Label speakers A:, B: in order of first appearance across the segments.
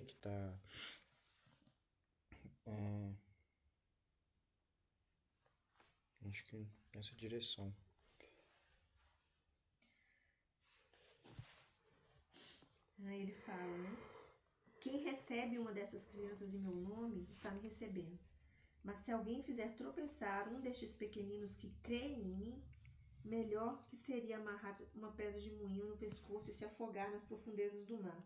A: ler, que está acho que nessa direção.
B: Aí ele fala, né? Quem recebe uma dessas crianças em meu nome está me recebendo. Mas se alguém fizer tropeçar um destes pequeninos que creem em mim, melhor que seria amarrar uma pedra de moinho no pescoço e se afogar nas profundezas do mar.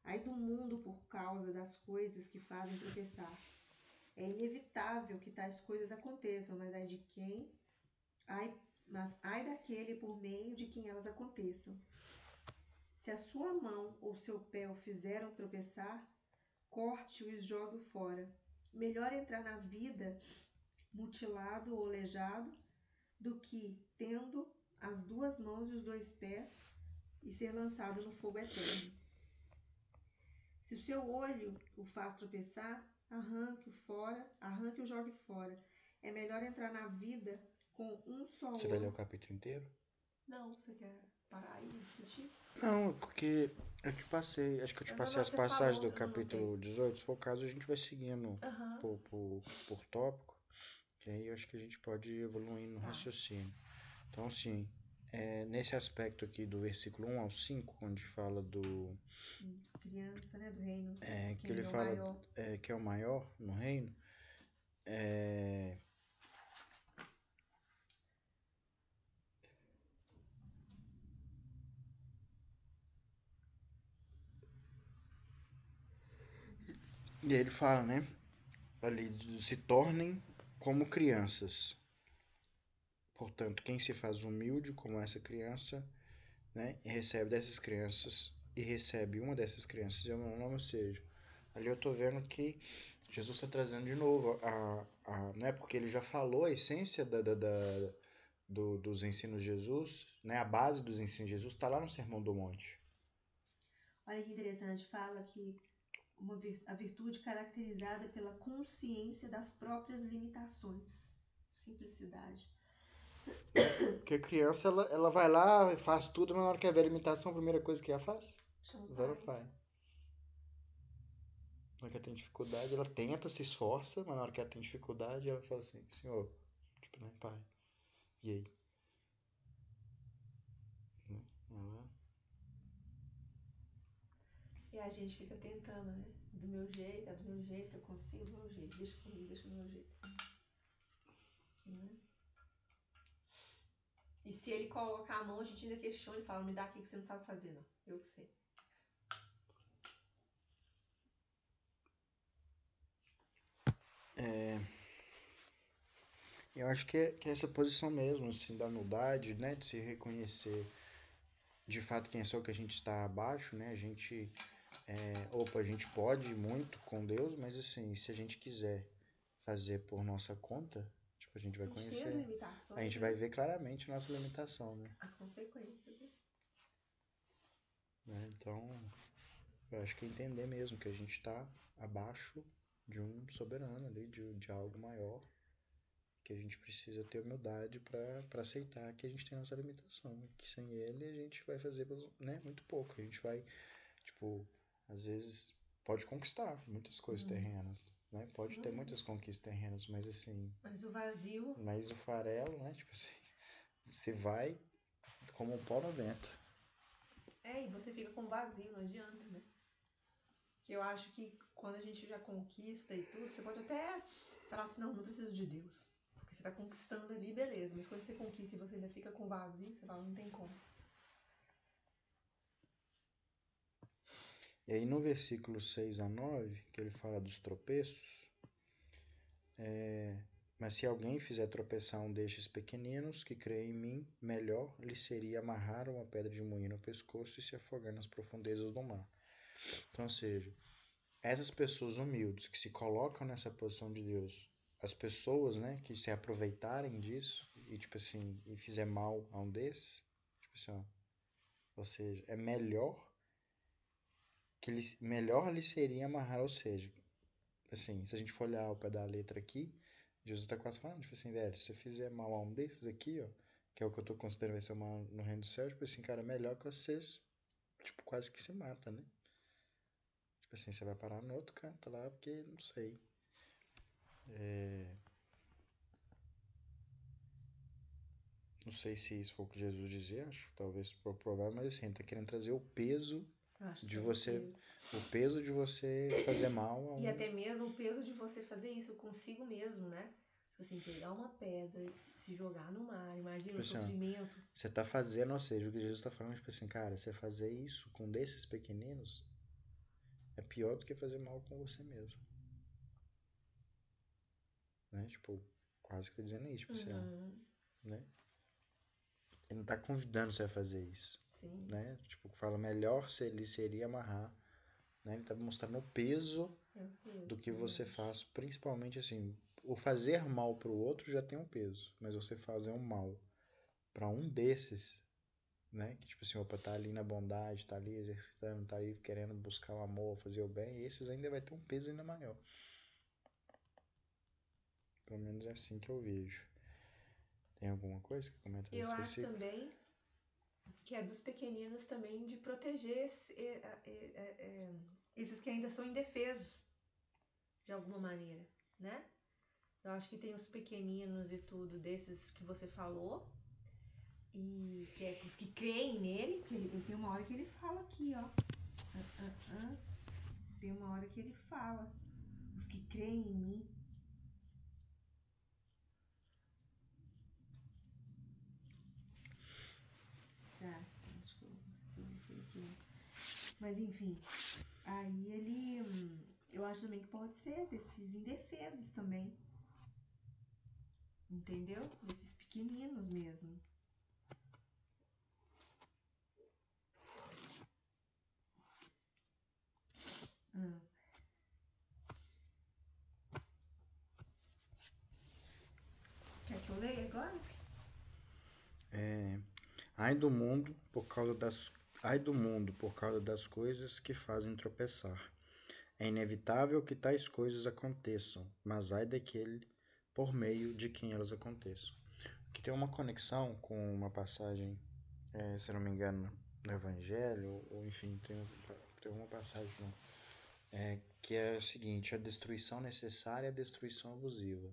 B: Ai do mundo por causa das coisas que fazem tropeçar. É inevitável que tais coisas aconteçam, mas ai de quem? Ai daquele por meio de quem elas aconteçam. Se a sua mão ou seu pé o fizeram tropeçar, corte-o e jogue-o fora. Melhor entrar na vida mutilado ou aleijado do que tendo as duas mãos e os dois pés e ser lançado no fogo eterno. Se o seu olho o faz tropeçar, arranque-o e jogue fora. É melhor entrar na vida com um só
A: Você vai ler o
B: olho.
A: capítulo inteiro?
B: Não, você quer parar aí e discutir?
A: Não, porque eu te passei, acho que eu te
B: Não,
A: passei
B: não,
A: as
B: você
A: passagens
B: falou,
A: do
B: eu não
A: capítulo
B: notei.
A: 18. Se for o caso, a gente vai seguindo
B: Aham,
A: por tópico, que aí eu acho que a gente pode ir evoluindo no
B: tá.
A: raciocínio. Então, assim, nesse aspecto aqui do versículo 1 ao 5, onde fala
B: Criança, né, do reino,
A: que ele
B: quem é o
A: fala
B: maior.
A: que é o maior no reino, é, e aí ele fala, né, ali, se tornem como crianças. Portanto, quem se faz humilde como essa criança, né, e recebe dessas crianças, e recebe uma dessas crianças em meu nome, ou seja, ali eu estou vendo que Jesus está trazendo de novo, né, porque ele já falou a essência dos ensinos de Jesus, né, a base dos ensinos de Jesus está lá no Sermão do Monte.
B: Olha que interessante, fala que a virtude caracterizada pela consciência das próprias limitações. Simplicidade.
A: Né? Porque a criança, ela vai lá, faz tudo, mas na hora que ver a limitação, a primeira coisa que ela faz,
B: Chama o
A: vai no
B: pai.
A: pai. Na hora que ela tem dificuldade, ela tenta, se esforça, mas na hora que ela tem dificuldade, ela fala assim, Senhor, tipo, né, pai, e aí? Né? Ela...
B: E a gente fica tentando, né? Do meu jeito, é do meu jeito, eu consigo do meu jeito, deixa comigo, deixa do meu jeito. Né? E se ele colocar a mão, a gente ainda questiona e fala, me dá aqui que você não sabe fazer, não. Eu que sei.
A: Eu acho que é essa posição mesmo, assim, da humildade, né, de se reconhecer de fato quem é só que a gente está abaixo, né, a gente, a gente pode muito com Deus, mas assim, se a gente quiser fazer por nossa conta, tipo, a gente
B: A
A: vai
B: gente tem as
A: conhecer, a
B: limitações,
A: gente vai
B: né?
A: ver claramente nossa limitação, né?
B: As consequências, né?
A: Então, eu acho que é entender mesmo que a gente está abaixo de um soberano ali, de algo maior, que a gente precisa ter humildade para aceitar que a gente tem nossa limitação, e que sem ele a gente vai fazer, né, muito pouco. A gente vai, tipo, às vezes pode conquistar muitas coisas terrenas, né? Pode ter muitas conquistas terrenas, mas assim,
B: Mas o vazio.
A: mas o farelo, né, tipo assim, você vai como um pau no vento.
B: E você fica com vazio, não adianta, né? Que eu acho que quando a gente já conquista e tudo, você pode até falar assim, não preciso de Deus. Porque você tá conquistando ali, beleza. Mas quando você conquista e você ainda fica com vazio, você fala, não tem como.
A: E aí no versículo 6 a 9 que ele fala dos tropeços, mas se alguém fizer tropeçar um destes pequeninos que crê em mim, melhor lhe seria amarrar uma pedra de moinho no pescoço e se afogar nas profundezas do mar. Então, ou seja, essas pessoas humildes que se colocam nessa posição de Deus, as pessoas, né, que se aproveitarem disso e tipo assim, e fizer mal a um desses, tipo assim, ó, ou seja, é melhor lhe seria amarrar, ou seja, assim, se a gente for olhar ao pé da letra aqui, Jesus está quase falando, tipo assim, velho, se você fizer mal a um desses aqui, ó, que é o que eu tô considerando vai ser mal no reino do céu, tipo assim, cara, melhor que você, tipo, quase que se mata, né? Tipo assim, você vai parar no outro canto lá, porque não sei. Não sei se isso foi o que Jesus dizia, acho talvez provável, mas assim, ele tá querendo trazer o peso
B: Acho
A: de
B: que é o
A: você,
B: peso.
A: o peso de você fazer mal a
B: E
A: um.
B: até mesmo o peso de você fazer isso consigo mesmo, né? Tipo assim, pegar uma pedra, se jogar no mar, imagina
A: Tipo
B: o
A: assim, ó,
B: sofrimento.
A: você tá fazendo, ou seja, o que Jesus tá falando, tipo assim, cara, você fazer isso com desses pequeninos é pior do que fazer mal com você mesmo, né? Tipo, quase que tá dizendo isso, tipo assim, ó,
B: Uhum,
A: né? Ele não tá convidando você a fazer isso,
B: sim,
A: né? Tipo, fala melhor se ele seria amarrar, né? Ele tá mostrando o peso
B: é o
A: do
B: peso,
A: que você
B: realmente.
A: faz, principalmente assim, o fazer mal pro outro já tem um peso, mas você fazer um mal pra um desses, né? Que tipo assim, opa, tá ali na bondade, tá ali exercitando, tá ali querendo buscar o amor, fazer o bem, esses ainda vai ter um peso ainda maior. Pelo menos é assim que eu vejo. Tem alguma coisa que comenta
B: E eu
A: nesse
B: acho
A: versículo?
B: também que é dos pequeninos também de proteger esses que ainda são indefesos, de alguma maneira, né? Eu acho que tem os pequeninos e tudo desses que você falou, e que é os que creem nele, que ele tem uma hora que ele fala aqui, ó. Tem uma hora que ele fala, os que creem em mim. Tá, acho que eu não sei se eu anotei aqui, né? Mas enfim, aí ele. Eu acho também que pode ser desses indefesos também. Entendeu? Desses pequeninos mesmo. Ah, quer que eu leia agora?
A: Ai do mundo por causa das Ai do mundo por causa das coisas que fazem tropeçar. É inevitável que tais coisas aconteçam, mas ai daquele por meio de quem elas aconteçam. Que tem uma conexão com uma passagem, se não me engano, no Evangelho, ou enfim, tem uma passagem que é o seguinte: a destruição necessária é a destruição abusiva.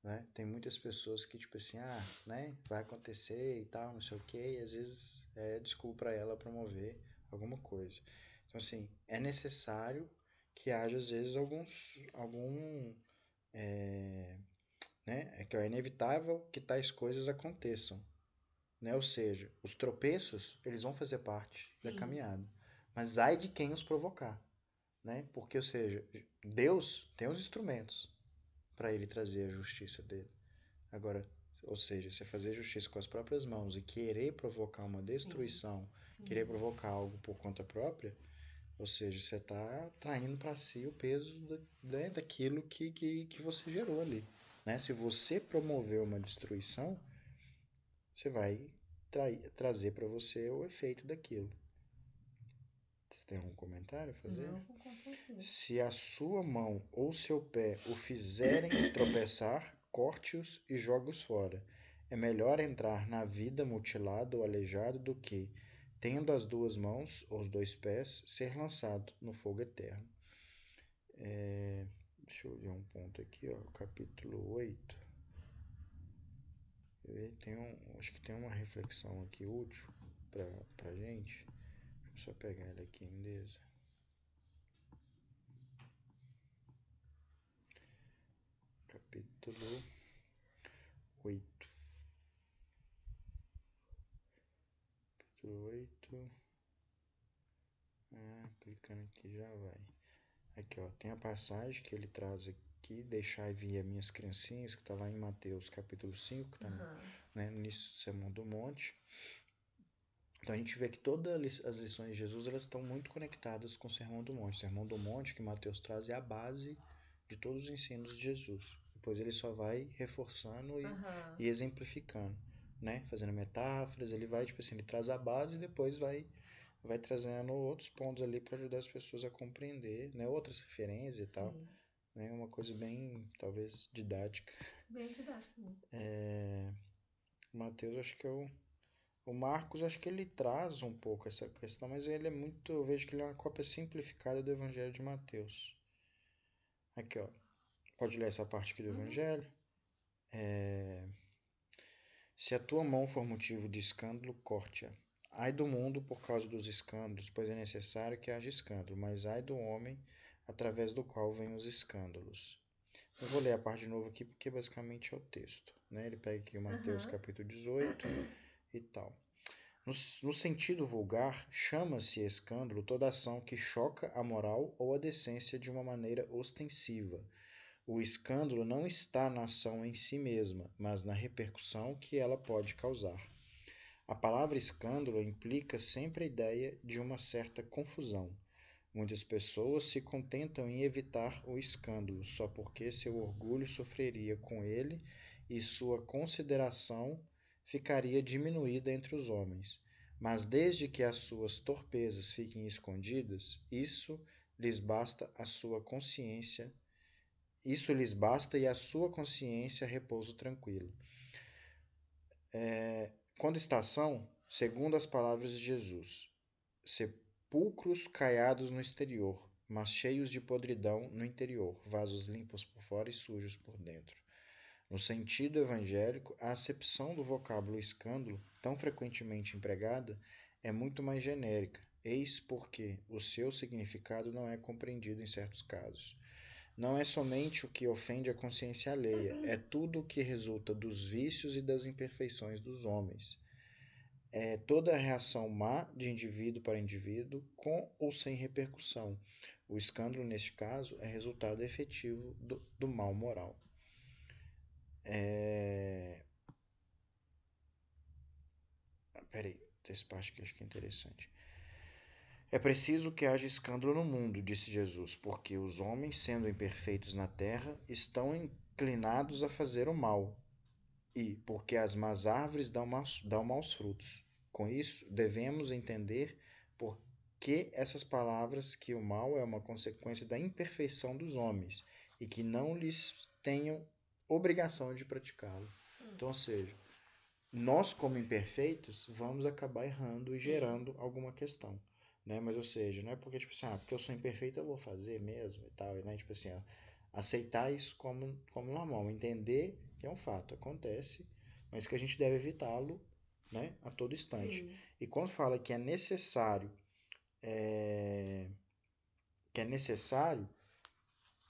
A: Né? Tem muitas pessoas que, tipo assim, né, vai acontecer e tal, não sei o que, e às vezes é desculpa para ela promover alguma coisa. Então, assim, é necessário que haja, às vezes, né, é que é inevitável que tais coisas aconteçam, né? Ou seja, os tropeços, eles vão fazer parte da
B: Sim,
A: caminhada, mas ai de quem os provocar, né? Porque, ou seja, Deus tem os instrumentos para ele trazer a justiça dele. Agora, ou seja, você fazer justiça com as próprias mãos e querer provocar uma
B: sim,
A: destruição, querer
B: sim.
A: provocar algo por conta própria, ou seja, você está traindo para si o peso né, daquilo que você gerou ali. Né? Se você promover uma destruição, você vai trazer para você o efeito daquilo. Você tem algum comentário a fazer?
B: Não, eu concordo com você.
A: Se a sua mão ou seu pé o fizerem tropeçar, corte-os e jogue-os fora. É melhor entrar na vida mutilado ou aleijado do que, tendo as duas mãos ou os dois pés, ser lançado no fogo eterno. Deixa eu ver um ponto aqui, ó, capítulo 8. Acho que tem uma reflexão aqui útil pra gente. Deixa eu só pegar ela aqui, beleza? Capítulo 8. Capítulo 8. Clicando aqui já vai. Aqui, ó, tem a passagem que ele traz aqui, deixai vir as minhas criancinhas, que está lá em Mateus capítulo 5, que está
B: Aham.
A: né, no início do Sermão do Monte. Então a gente vê que todas as lições de Jesus elas estão muito conectadas com o Sermão do Monte. O Sermão do Monte que Mateus traz é a base de todos os ensinos de Jesus. Depois ele só vai reforçando
B: Aham.
A: e exemplificando, né? Fazendo metáforas, ele vai, tipo assim, ele traz a base e depois vai trazendo outros pontos ali para ajudar as pessoas a compreender, né? Outras referências e tal,
B: Sim.
A: né? Uma coisa bem, talvez, didática.
B: Bem didático mesmo.
A: Mateus, acho que é O Marcos, acho que ele traz um pouco essa questão, mas ele é muito. Eu vejo que ele é uma cópia simplificada do Evangelho de Mateus. Aqui, ó. Pode ler essa parte aqui do
B: Uhum.
A: Evangelho? Se a tua mão for motivo de escândalo, corte-a. Ai do mundo por causa dos escândalos, pois é necessário que haja escândalo, mas ai do homem através do qual vêm os escândalos. Eu vou ler a parte de novo aqui porque basicamente é o texto. Né? Ele pega aqui o Mateus
B: Aham.
A: capítulo 18 e tal. No sentido vulgar, chama-se escândalo toda ação que choca a moral ou a decência de uma maneira ostensiva. O escândalo não está na ação em si mesma, mas na repercussão que ela pode causar. A palavra escândalo implica sempre a ideia de uma certa confusão. Muitas pessoas se contentam em evitar o escândalo só porque seu orgulho sofreria com ele e sua consideração ficaria diminuída entre os homens. Mas desde que as suas torpezas fiquem escondidas, isso lhes basta e a sua consciência repouso tranquilo. Quando estação, segundo as palavras de Jesus, sepulcros caiados no exterior, mas cheios de podridão no interior, vasos limpos por fora e sujos por dentro. No sentido evangélico, a acepção do vocábulo escândalo, tão frequentemente empregada, é muito mais genérica, eis porque o seu significado não é compreendido em certos casos. Não é somente o que ofende a consciência alheia, é tudo o que resulta dos vícios e das imperfeições dos homens. É toda a reação má de indivíduo para indivíduo, com ou sem repercussão. O escândalo, neste caso, é resultado efetivo do mal moral. É... Peraí, essa parte que eu acho que é interessante. É preciso que haja escândalo no mundo, disse Jesus, porque os homens, sendo imperfeitos na terra, estão inclinados a fazer o mal, e porque as más árvores dão maus frutos. Com isso, devemos entender por que essas palavras que o mal é uma consequência da imperfeição dos homens e que não lhes tenham obrigação de praticá-lo. Então, ou seja, nós como imperfeitos vamos acabar errando e
B: Sim.
A: gerando alguma questão, né? Mas ou seja, não é porque tipo assim, porque eu sou imperfeito eu vou fazer mesmo e tal, né? Tipo assim, aceitar isso como normal, entender que é um fato, acontece, mas que a gente deve evitá-lo, né, a todo instante.
B: Sim.
A: E quando fala que é necessário,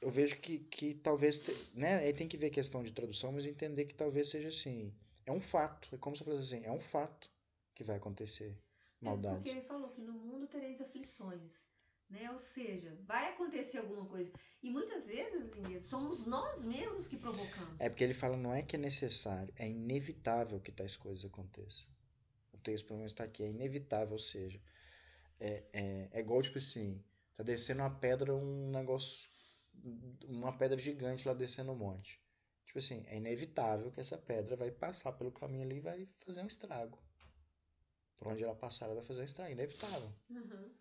A: eu vejo que talvez, né, aí tem que ver questão de tradução, mas entender que talvez seja assim, é um fato, é como se fosse assim, é um fato que vai acontecer
B: Mesmo porque
A: maldades.
B: ele falou que no mundo tereis aflições, né? Ou seja, vai acontecer alguma coisa. E muitas vezes, Inês, somos nós mesmos que
A: É
B: provocamos.
A: porque ele fala não é que é necessário, é inevitável que tais coisas aconteçam. O texto pelo menos está aqui, é inevitável, ou seja, é igual tipo assim, tá descendo uma pedra, um negócio, uma pedra gigante lá descendo um monte. Tipo assim, é inevitável que essa pedra vai passar pelo caminho ali e vai fazer um estrago. Por onde ela passar, ela vai fazer um estrago, inevitável.
B: Uhum.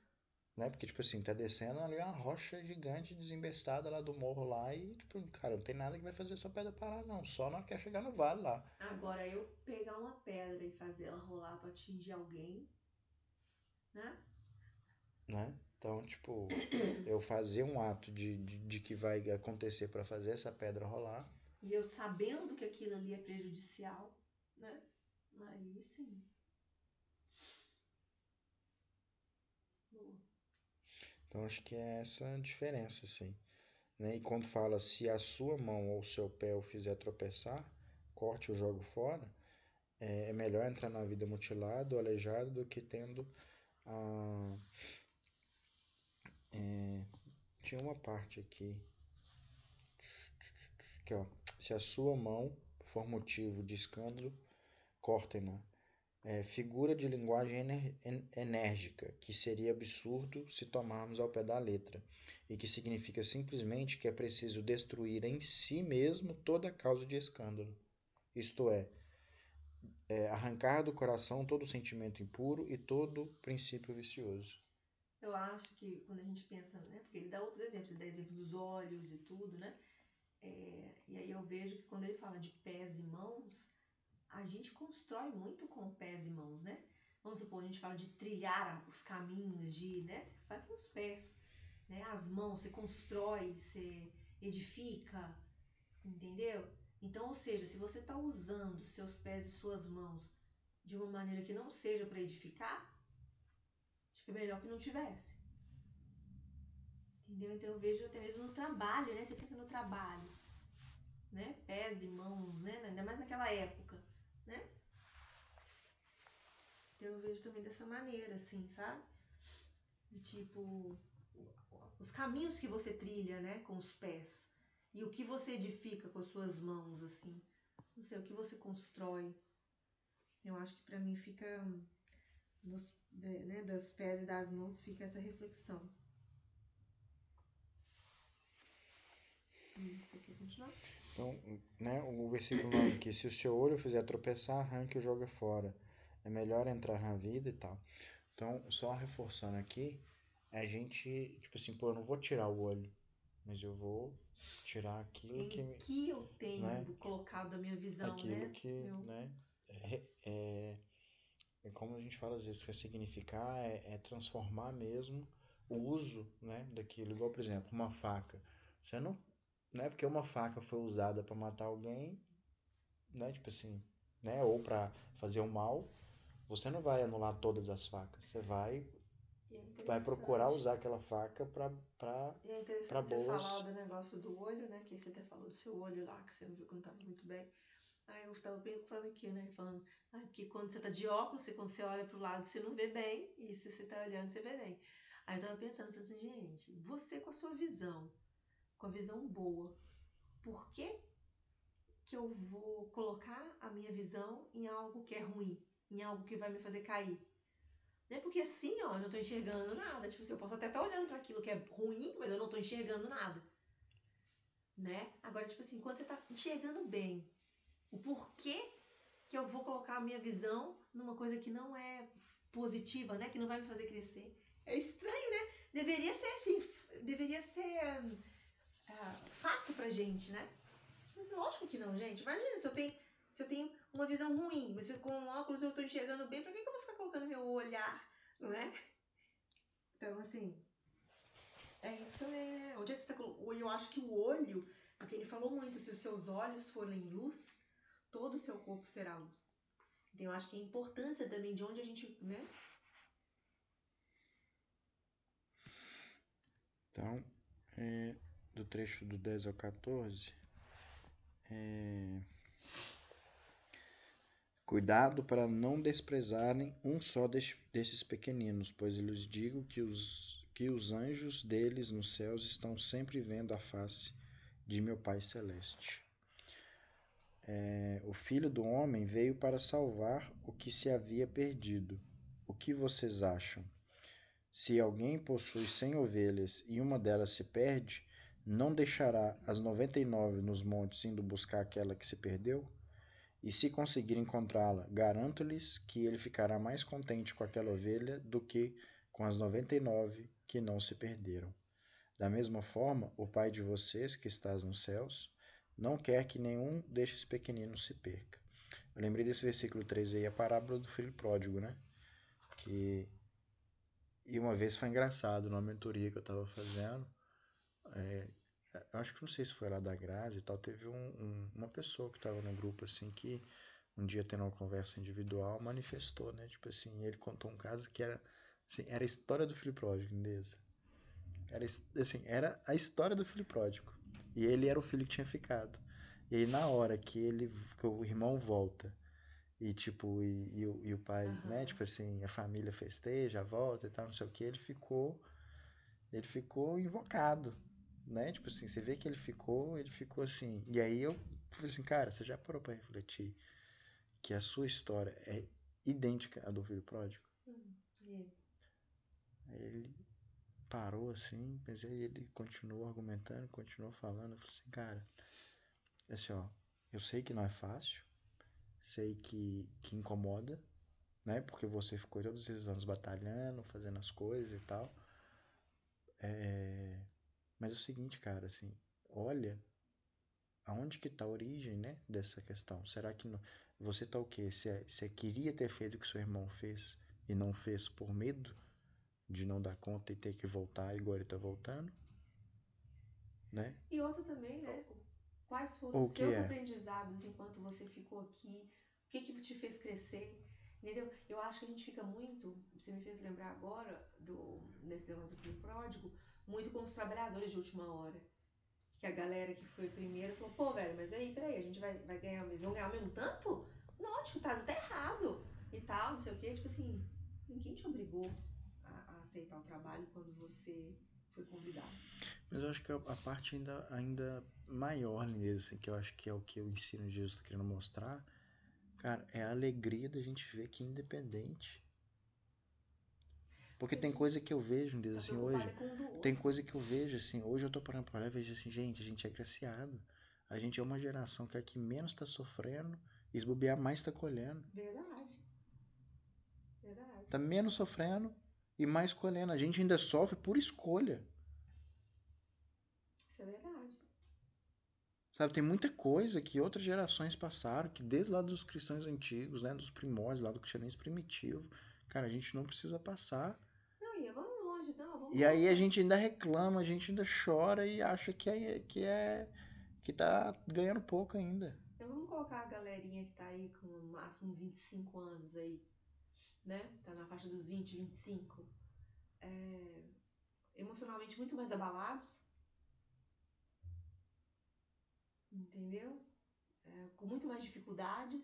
A: Né? Porque, tipo assim, tá descendo ali uma rocha gigante desembestada lá do morro lá e, tipo, cara, não tem nada que vai fazer essa pedra parar, não. Só não quer chegar no vale lá,
B: Agora, eu pegar uma pedra e fazer ela rolar para atingir alguém, né?
A: né? Então, tipo, eu fazer um ato de que vai acontecer para fazer essa pedra rolar.
B: E eu sabendo que aquilo ali é prejudicial, né? Aí sim. Boa.
A: Então, acho que é essa a diferença, assim. Né? E quando fala se a sua mão ou o seu pé o fizer tropeçar, corte ou jogo fora, é melhor entrar na vida mutilado ou aleijado do que tendo a. Tinha uma parte aqui que, ó, se a sua mão for motivo de escândalo, cortem-na. Figura de linguagem enérgica, que seria absurdo se tomarmos ao pé da letra, e que significa simplesmente que é preciso destruir em si mesmo toda causa de escândalo, isto arrancar do coração todo sentimento impuro e todo princípio vicioso.
B: Eu acho que quando a gente pensa, né? Porque ele dá outros exemplos, ele dá exemplo dos olhos e tudo, né? E aí eu vejo que quando ele fala de pés e mãos, a gente constrói muito com pés e mãos, né? Vamos supor, a gente fala de trilhar os caminhos, né? Você faz com os pés, né? As mãos, você constrói, você edifica, entendeu? Então, ou seja, se você está usando seus pés e suas mãos de uma maneira que não seja para edificar, acho que é melhor que não tivesse. Entendeu? Então eu vejo até mesmo no trabalho, né? Você pensa no trabalho, né? Pés e mãos, né? Ainda mais naquela época, né? Então eu vejo também dessa maneira, assim, sabe? De tipo, os caminhos que você trilha, né? Com os pés. E o que você edifica com as suas mãos, assim. Não sei, o que você constrói. Eu acho que pra mim fica, né, dos pés e das mãos fica essa reflexão. Você quer continuar?
A: Então, né, o versículo 9 aqui, se o seu olho fizer tropeçar, arranque e o joga fora. É melhor entrar na vida e tal. Então, só reforçando aqui, a gente, tipo assim, pô, eu não vou tirar o olho, mas eu vou tirar aquilo que,
B: Em que eu
A: né,
B: tenho colocado a minha visão,
A: aquilo
B: né?
A: que,
B: Eu,
A: né, é como a gente fala às vezes, ressignificar é transformar mesmo o uso, né, daquilo. Igual, por exemplo, uma faca. Você não é porque uma faca foi usada para matar alguém, né, tipo assim, né, ou para fazer o mal, você não vai anular todas as facas. Você
B: e é
A: vai procurar
B: interessante.
A: usar aquela faca
B: E é
A: para
B: interessante você falar
A: boas.
B: do negócio do olho, né? Que você até falou do seu olho lá, que você não viu que não estava muito bem. Aí eu estava pensando aqui, né? Falando, porque quando você tá de óculos, quando você olha pro lado, você não vê bem. E se você tá olhando, você vê bem. Aí eu tava pensando, falei assim, gente, você com a sua visão, com a visão boa, por que eu vou colocar a minha visão em algo que é ruim? Em algo que vai me fazer cair? Né? Porque assim, ó, eu não tô enxergando nada. Tipo assim, eu posso até estar olhando para aquilo que é ruim, mas eu não tô enxergando nada. Né? Agora, tipo assim, quando você tá enxergando bem, o porquê que eu vou colocar a minha visão numa coisa que não é positiva, né? Que não vai me fazer crescer. É estranho, né? Deveria ser assim, deveria ser fato pra gente, né? Mas lógico que não, gente. Imagina se eu tenho uma visão ruim, mas com óculos eu tô enxergando bem, pra que eu vou ficar colocando meu olhar, não é? Então, assim, é isso também, né? Onde é que você tá colocando? Eu acho que o olho, porque ele falou muito, se os seus olhos forem luz, todo o seu corpo será luz. Então, eu acho que a importância também de onde a gente, né?
A: Então, do trecho do 10 ao 14, cuidado para não desprezarem um só desses pequeninos, pois eu lhes digo que os anjos deles nos céus estão sempre vendo a face de meu Pai Celeste. O Filho do Homem veio para salvar o que se havia perdido. O que vocês acham? Se alguém possui 100 ovelhas e uma delas se perde, não deixará as 99 nos montes indo buscar aquela que se perdeu? E se conseguir encontrá-la, garanto-lhes que ele ficará mais contente com aquela ovelha do que com as 99 que não se perderam. Da mesma forma, o Pai de vocês, que estás nos céus, não quer que nenhum destes pequeninos se perca. Eu lembrei desse versículo 3 aí, a parábola do filho pródigo, né? Que... E uma vez foi engraçado, numa mentoria que eu estava fazendo, eu acho que não sei se foi lá da Grazi e tal, teve uma pessoa que estava no grupo assim que um dia tendo uma conversa individual manifestou, né? Tipo assim, ele contou um caso que era assim, era a história do filho pródigo, Indesa. Era assim, era a história do filho pródigo. E ele era o filho que tinha ficado. E aí na hora que o irmão volta e tipo e o pai, né,
B: Aham.
A: tipo assim, a família festeja, volta e tal, não sei o que, ele ficou invocado, né? Tipo assim, você vê que ele ficou assim. E aí eu falei assim, cara, você já parou pra refletir que a sua história é idêntica à do filho pródigo?
B: Yeah.
A: Aí ele parou assim, mas aí ele continuou argumentando, continuou falando. Eu falei assim, cara, assim, ó, eu sei que não é fácil, sei que incomoda, né? Porque você ficou todos esses anos batalhando, fazendo as coisas e tal. Mas é o seguinte, cara, assim, olha aonde que está a origem, né, dessa questão? Será que Você tá o quê? Você queria ter feito o que seu irmão fez e não fez por medo de não dar conta e ter que voltar e agora ele tá voltando, né?
B: E outra também, né? Quais foram
A: Ou
B: os
A: o que
B: seus
A: é?
B: aprendizados enquanto você ficou aqui? O que que te fez crescer? Entendeu? Eu acho que a gente fica muito, você me fez lembrar agora desse negócio do filho pródigo, muito com os trabalhadores de última hora. Que a galera que foi primeiro falou, pô, velho, mas aí, peraí, a gente vai ganhar, eles vão ganhar o mesmo tanto? Lógico, tá, não tá errado. E tal, não sei o quê. Tipo assim, ninguém te obrigou a aceitar o trabalho quando você foi convidado.
A: Mas eu acho que a parte ainda maior nisso, assim, que eu acho que é o que o ensino de Jesus está querendo mostrar, cara, é a alegria da gente ver que é independente. Porque
B: Porque a
A: tem
B: gente
A: coisa que eu vejo,
B: tá
A: assim,
B: preocupado
A: hoje,
B: é com o do
A: tem
B: outro.
A: coisa que eu vejo, assim, hoje eu tô parando pra olhar e vejo assim, gente, a gente é agraciado. A gente é uma geração que é a que menos tá sofrendo e se bobear mais tá colhendo.
B: Verdade, verdade.
A: Tá menos sofrendo e mais colhendo. A gente ainda sofre por escolha.
B: Isso é verdade.
A: Sabe, tem muita coisa que outras gerações passaram, que desde lá dos cristãos antigos, né, dos primórdios, lá do cristianismo primitivo, cara, a gente não precisa passar.
B: Não, Ian, vamos longe, não, vamos
A: E aí a
B: colocar.
A: gente ainda reclama, a gente ainda chora e acha que tá ganhando pouco ainda.
B: Então vamos colocar a galerinha que tá aí com no máximo 25 anos aí, né? Tá na faixa dos 20, 25. Emocionalmente muito mais abalados, entendeu? Com muito mais dificuldades,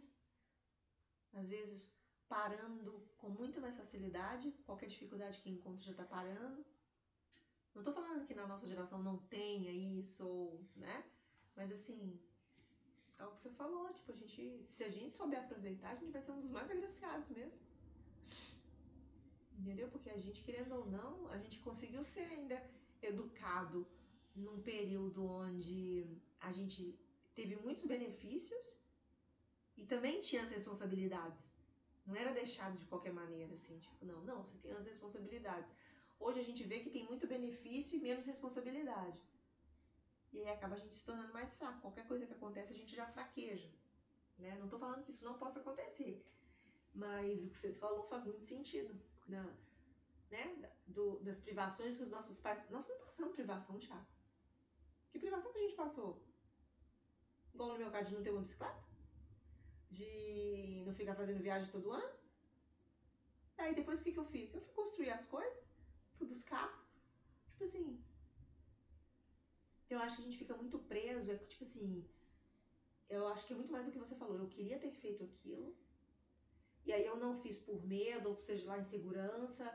B: às vezes parando com muita mais facilidade, qualquer dificuldade que encontra já tá parando. Não tô falando que na nossa geração não tenha isso, ou, né? Mas assim, é o que você falou, tipo, se a gente souber aproveitar, a gente vai ser um dos mais agraciados mesmo. Entendeu? Porque a gente, querendo ou não, a gente conseguiu ser ainda educado num período onde a gente teve muitos benefícios e também tinha as responsabilidades. Não era deixado de qualquer maneira, assim, tipo, não, você tem as responsabilidades. Hoje a gente vê que tem muito benefício e menos responsabilidade. E aí acaba a gente se tornando mais fraco. Qualquer coisa que acontece, a gente já fraqueja. Né? Não tô falando que isso não possa acontecer, mas o que você falou faz muito sentido. Né? Das privações que os nossos pais. Nós não passamos privação, Thiago. Que privação que a gente passou? Igual no meu caso de não ter uma bicicleta? De não ficar fazendo viagem todo ano? Aí depois o que eu fiz? Eu fui construir as coisas, fui buscar. Tipo assim. Eu acho que a gente fica muito preso. É tipo assim. Eu acho que é muito mais do que você falou. Eu queria ter feito aquilo. E aí eu não fiz por medo, ou seja lá, insegurança,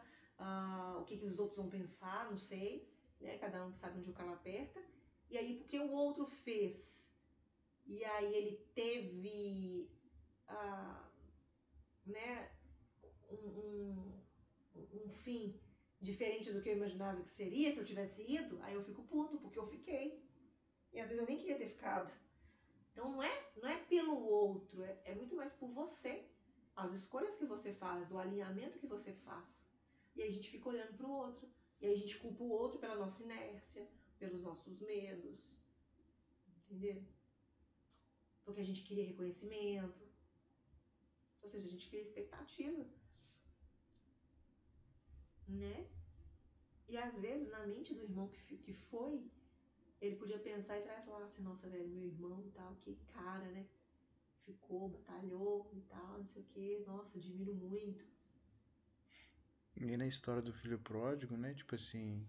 B: o que os outros vão pensar, não sei, né? Cada um sabe onde o calo aperta. E aí porque o outro fez, e aí ele teve, ah, né, um, um fim diferente do que eu imaginava que seria se eu tivesse ido, aí eu fico puto, porque eu fiquei. E às vezes eu nem queria ter ficado. Então não é pelo outro, é muito mais por você. As escolhas que você faz, o alinhamento que você faz. E aí a gente fica olhando para o outro. E aí a gente culpa o outro pela nossa inércia, pelos nossos medos. Entendeu? Porque a gente queria reconhecimento. Ou seja, a gente queria expectativa. Né? E às vezes na mente do irmão que foi, ele podia pensar e falar assim, nossa, velho, meu irmão e tal, que cara, né? Ficou, batalhou e tal, não sei o que. Nossa, admiro muito.
A: E na história do filho pródigo, né? Tipo assim,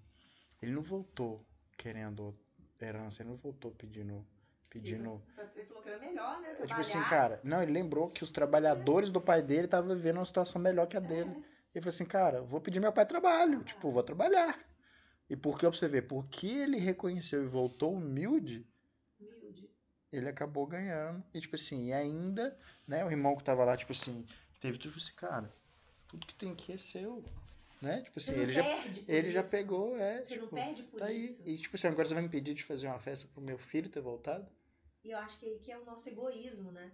A: ele não voltou querendo herança, ele não voltou pedindo.
B: Ele falou que era melhor, né?
A: É tipo assim,
B: Trabalhar.
A: cara, não, ele lembrou que os
B: É,
A: trabalhadores do pai dele estavam vivendo uma situação melhor que a dele.
B: é,
A: Ele falou assim, cara, vou pedir meu pai trabalho, tipo, vou
B: trabalho.
A: trabalhar. E porque, pra você ver, porque ele reconheceu e voltou humilde,
B: Humilde.
A: ele acabou ganhando. E tipo assim, e ainda, né, o irmão que tava lá, tipo assim, teve tudo assim, cara, tudo que tem aqui é seu, né? Tipo
B: Você
A: assim,
B: não perde por
A: ele já
B: isso.
A: pegou,
B: Você não
A: tipo,
B: perde por
A: tá aí.
B: isso.
A: E tipo assim, agora você vai me impedir de fazer uma festa pro meu filho ter voltado?
B: E eu acho que aí que é o nosso egoísmo, né?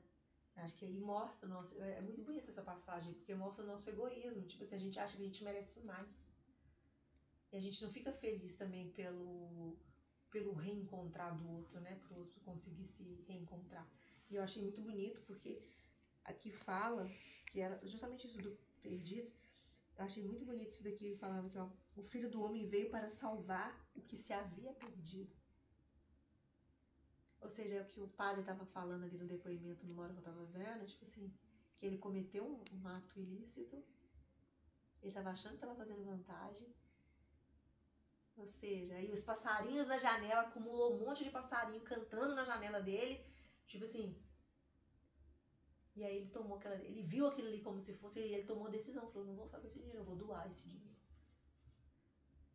B: Acho que aí mostra o nosso. É muito bonita essa passagem, porque mostra o nosso egoísmo. Tipo assim, a gente acha que a gente merece mais. E a gente não fica feliz também pelo reencontrar do outro, né? Pro outro conseguir se reencontrar. E eu achei muito bonito, porque aqui fala que era justamente isso do perdido. Eu achei muito bonito isso daqui. Ele falava que ó, o Filho do Homem veio para salvar o que se havia perdido. Ou seja, é o que o padre estava falando ali no depoimento numa hora que eu estava vendo, tipo assim, que ele cometeu um ato ilícito, ele estava achando que estava fazendo vantagem. Ou seja, aí os passarinhos na janela, acumulou um monte de passarinho cantando na janela dele, tipo assim. E aí ele tomou aquela. Ele viu aquilo ali como se fosse. E ele tomou a decisão, falou: não vou ficar com esse dinheiro, eu vou doar esse dinheiro.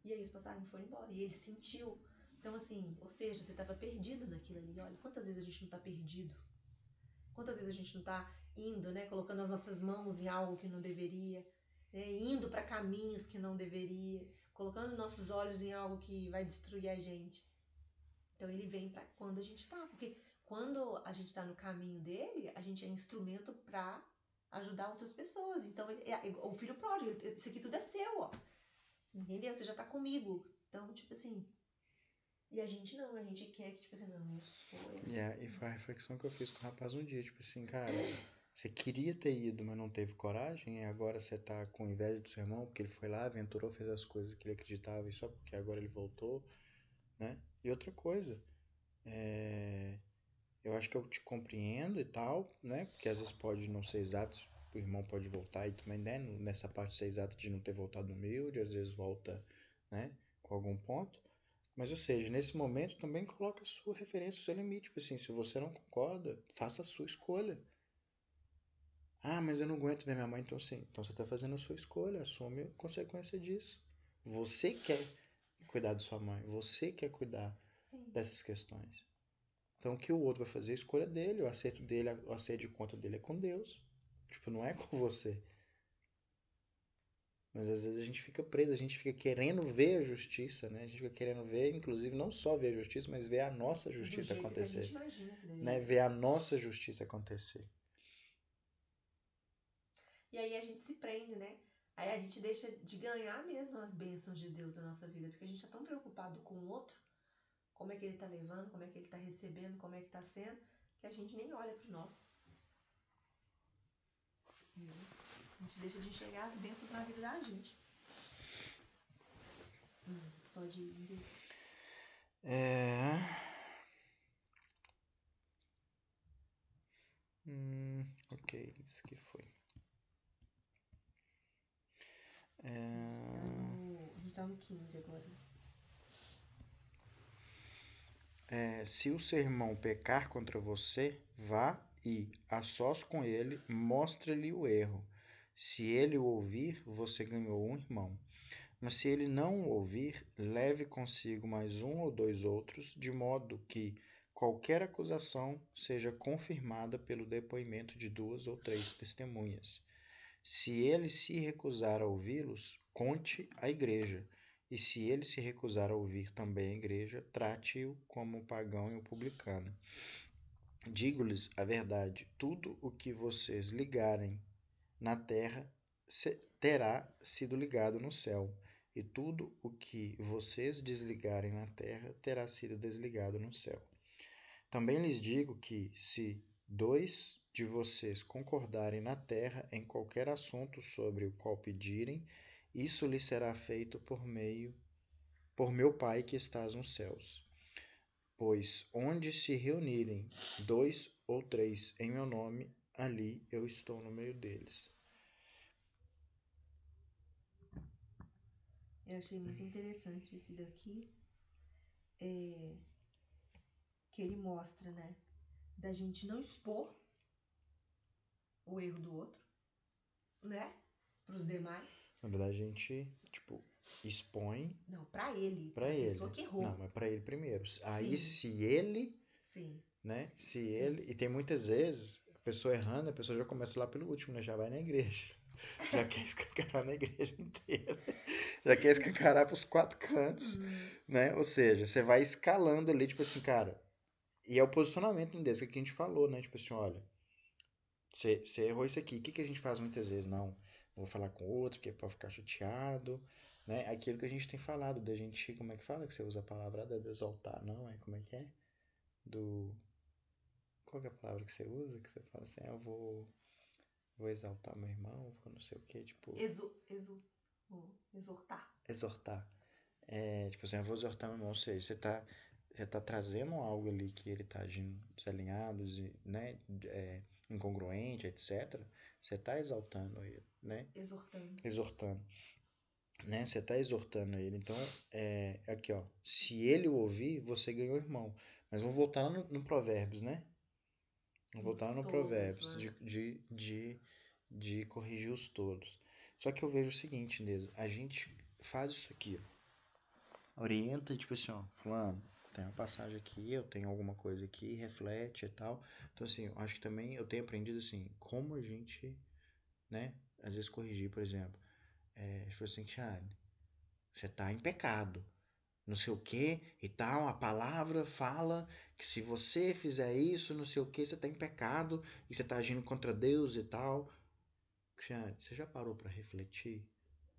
B: E aí os passarinhos foram embora. E ele sentiu. Então, assim, ou seja, você estava perdido naquilo ali. Olha, quantas vezes a gente não está perdido? Quantas vezes a gente não está indo, né? Colocando as nossas mãos em algo que não deveria, né, indo para caminhos que não deveria, colocando nossos olhos em algo que vai destruir a gente. Então ele vem para quando a gente está, porque quando a gente está no caminho dele, a gente é instrumento para ajudar outras pessoas. Então ele, o filho pródigo, isso aqui tudo é seu, ó. Entendeu? Você já tá comigo. Então, tipo assim. E a gente não, a gente quer que, tipo assim, não, eu sou.
A: E foi a reflexão que eu fiz com o rapaz um dia, tipo assim, cara, você queria ter ido, mas não teve coragem, e agora você tá com inveja do seu irmão, porque ele foi lá, aventurou, fez as coisas que ele acreditava, e só porque agora ele voltou, né? E outra coisa, eu acho que eu te compreendo e tal, né? Porque às vezes pode não ser exato, o irmão pode voltar e também, né? Nessa parte ser exato de não ter voltado humilde, às vezes volta, né? Com algum ponto. Mas, ou seja, nesse momento também coloca a sua referência, o seu limite. Tipo assim, se você não concorda, faça a sua escolha. Ah, mas eu não aguento ver minha mãe, então sim. Então você está fazendo a sua escolha, assume a consequência disso. Você quer cuidar de sua mãe, você quer cuidar
B: Sim.
A: dessas questões. Então o que o outro vai fazer é a escolha dele, o acerto de conta dele é com Deus. Tipo, não é com você. Mas às vezes a gente fica preso, a gente fica querendo ver a justiça, né? A gente fica querendo ver, inclusive, não só ver a justiça, mas ver a nossa
B: Do
A: justiça
B: jeito que a gente
A: acontecer.
B: imagina que
A: Né?
B: deveria.
A: Ver a nossa justiça acontecer.
B: E aí a gente se prende, né? Aí a gente deixa de ganhar mesmo as bênçãos de Deus da nossa vida, porque a gente tá tão preocupado com o outro, como é que ele tá levando, como é que ele tá recebendo, como é que tá sendo, que a gente nem olha pro nosso. A gente deixa de enxergar as bênçãos na vida da gente. Pode ir.
A: É. Ok, isso que foi.
B: A gente tá no 15 agora.
A: Se o seu irmão pecar contra você, vá e, a sós com ele, mostre-lhe o erro. Se ele o ouvir, você ganhou um irmão. Mas se ele não o ouvir, leve consigo mais um ou dois outros, de modo que qualquer acusação seja confirmada pelo depoimento de duas ou três testemunhas. Se ele se recusar a ouvi-los, conte à igreja. E se ele se recusar a ouvir também a igreja, trate-o como um pagão e um publicano. Digo-lhes a verdade: tudo o que vocês ligarem na terra terá sido ligado no céu, e tudo o que vocês desligarem na terra terá sido desligado no céu. Também lhes digo que, se dois de vocês concordarem na terra em qualquer assunto sobre o qual pedirem, isso lhes será feito por meu Pai que estás nos céus. Pois onde se reunirem dois ou três em meu nome, ali eu estou no meio deles.
B: Eu achei muito interessante esse daqui, que ele mostra, né, da gente não expor o erro do outro, né, pros demais.
A: Na verdade, a gente, tipo, expõe
B: Não, pra ele,
A: pra
B: pra pessoa
A: ele.
B: que errou.
A: Não, mas pra ele primeiro. Aí,
B: Sim,
A: se ele,
B: sim,
A: né? Se
B: sim.
A: ele. E tem muitas vezes, a pessoa errando, a pessoa já começa lá pelo último, né? Já vai na igreja. Já quer escancarar na igreja inteira. Já quer escancarar pros quatro cantos, né? Ou seja, você vai escalando ali, tipo assim, cara. E é o posicionamento desse que a gente falou, né? Tipo assim, olha, você errou isso aqui. O que a gente faz muitas vezes? Não, vou falar com o outro, porque é pra ficar chateado, né? Aquilo que a gente tem falado, da gente, como é que fala que você usa a palavra de exaltar, não? É como é que é? Do. Qual que é a palavra que você usa? Que você fala assim, eu vou. vou exaltar meu irmão, vou não sei o que, tipo,
B: Exortar.
A: exortar. Tipo assim, eu vou exortar meu irmão, ou seja, você tá trazendo algo ali que ele tá agindo desalinhado, né, incongruente, etc. Você tá exaltando ele, né?
B: Exortando.
A: Exortando, né? Você tá exortando ele. Então, aqui, ó, se ele o ouvir, você ganhou o irmão. Mas vamos voltar lá no Provérbios, né? Vamos voltar lá
B: Os
A: no
B: tolos,
A: Provérbios,
B: né?
A: de corrigir os tolos. Só que eu vejo o seguinte, Inês, a gente faz isso aqui, ó, orienta, tipo assim, ó, fulano, tem uma passagem aqui, eu tenho alguma coisa aqui, reflete e tal. Então, assim, eu acho que também eu tenho aprendido, assim, como a gente, né, às vezes corrigir, por exemplo, tipo assim, Thiago, você tá em pecado, não sei o que e tal, a palavra fala que se você fizer isso, não sei o que, você tá em pecado e você tá agindo contra Deus e tal. Cristiane, você já parou para refletir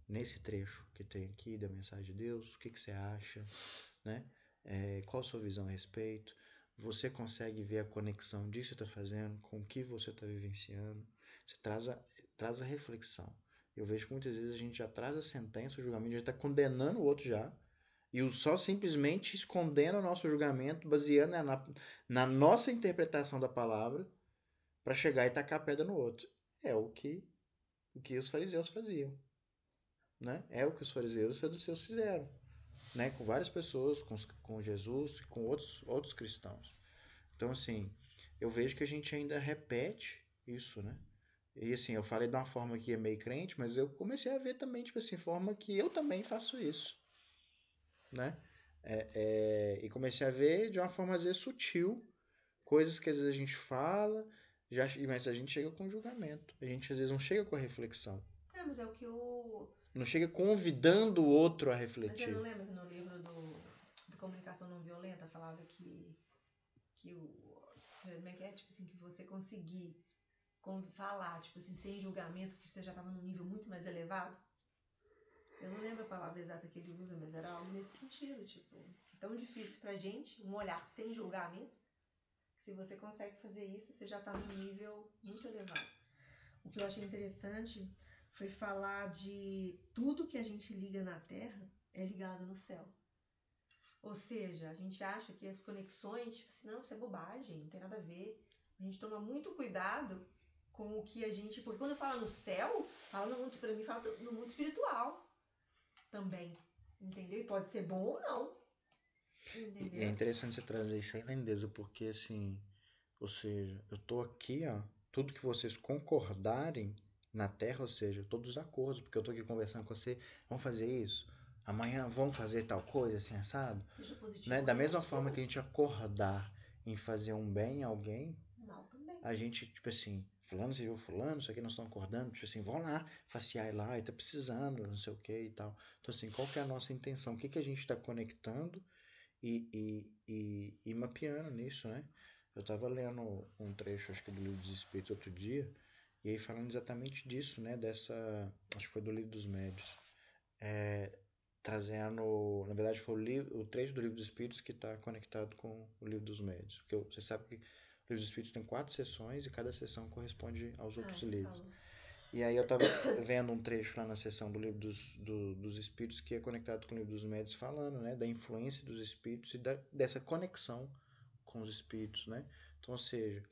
A: nesse trecho que tem aqui da mensagem de Deus? O que, que você acha, né? Qual a sua visão a respeito? Você consegue ver a conexão disso que você está fazendo com o que você está vivenciando? Você traz a reflexão. Eu vejo que muitas vezes a gente já traz a sentença, o julgamento, já está condenando o outro já, e só simplesmente escondendo o nosso julgamento, baseando na nossa interpretação da palavra, para chegar e tacar a pedra no outro. É o que os fariseus faziam, né? É o que os fariseus e os saduceus fizeram, né? Com várias pessoas, com Jesus e com outros cristãos. Então, assim, eu vejo que a gente ainda repete isso, né? E assim, eu falei de uma forma que é meio crente, mas eu comecei a ver também, tipo assim, forma que eu também faço isso, né? E comecei a ver de uma forma às vezes sutil, coisas que às vezes a gente fala, mas a gente chega com julgamento. A gente às vezes não chega com a reflexão.
B: Mas é o que o.
A: Não chega convidando o outro a
B: Mas você não
A: refletir.
B: lembra que no livro do Comunicação Não Violenta falava que o. Como é que é? Tipo assim, que você conseguir falar, tipo assim, sem julgamento, que você já estava num nível muito mais elevado? Eu não lembro a palavra exata que ele usa, mas era algo nesse sentido, tipo, é tão difícil pra gente, um olhar sem julgamento, que se você consegue fazer isso, você já tá num nível muito elevado. O que eu achei interessante foi falar de tudo que a gente liga na Terra é ligado no céu. Ou seja, a gente acha que as conexões, tipo assim, não, isso é bobagem, não tem nada a ver. A gente toma muito cuidado com o que a gente... Porque quando eu falo no céu, fala no mundo, pra mim, fala no mundo espiritual também, entendeu? E pode ser bom ou não,
A: E é
B: entendeu?
A: interessante você trazer isso aí, lindeza, porque assim, ou seja, eu tô aqui, ó, tudo que vocês concordarem na Terra, ou seja, todos os acordos, porque eu tô aqui conversando com você, vamos fazer isso, amanhã vamos fazer tal coisa, assim, assado,
B: Seja
A: né?
B: positivo ou
A: Da mesma forma que
B: negativo,
A: a gente acordar em fazer um bem a alguém,
B: mal também.
A: a gente, tipo assim, fulano, você viu fulano, isso aqui nós estamos acordando, tipo assim, vão lá, facear lá, e tá precisando, não sei o que e tal. Então, assim, qual que é a nossa intenção? O que que a gente está conectando e mapeando nisso, né? Eu estava lendo um trecho, acho que do Livro dos Espíritos outro dia, e aí falando exatamente disso, né? Acho que foi do Livro dos Médios. Trazendo, na verdade foi o trecho do Livro dos Espíritos que está conectado com o Livro dos Médios. Porque você sabe que o Livro dos Espíritos tem 4 sessões e cada sessão corresponde aos outros
B: Você
A: livros.
B: falou.
A: E aí eu estava vendo um trecho lá na sessão do Livro dos Espíritos que é conectado com o Livro dos Médios, falando, né, da influência dos espíritos e dessa conexão com os espíritos, né? Então, ou seja,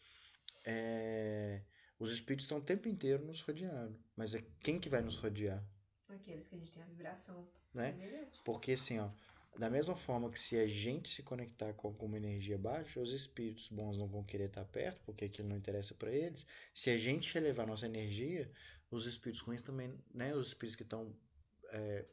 A: é, os espíritos estão o tempo inteiro nos rodeando, mas é quem que vai nos rodear,
B: Aqueles que a gente tem a vibração
A: né?
B: semelhante.
A: Porque assim, ó, da mesma forma que se a gente se conectar com alguma energia baixa, os espíritos bons não vão querer estar perto, porque aquilo não interessa para eles. Se a gente elevar nossa energia, os espíritos ruins também, né? Os espíritos que estão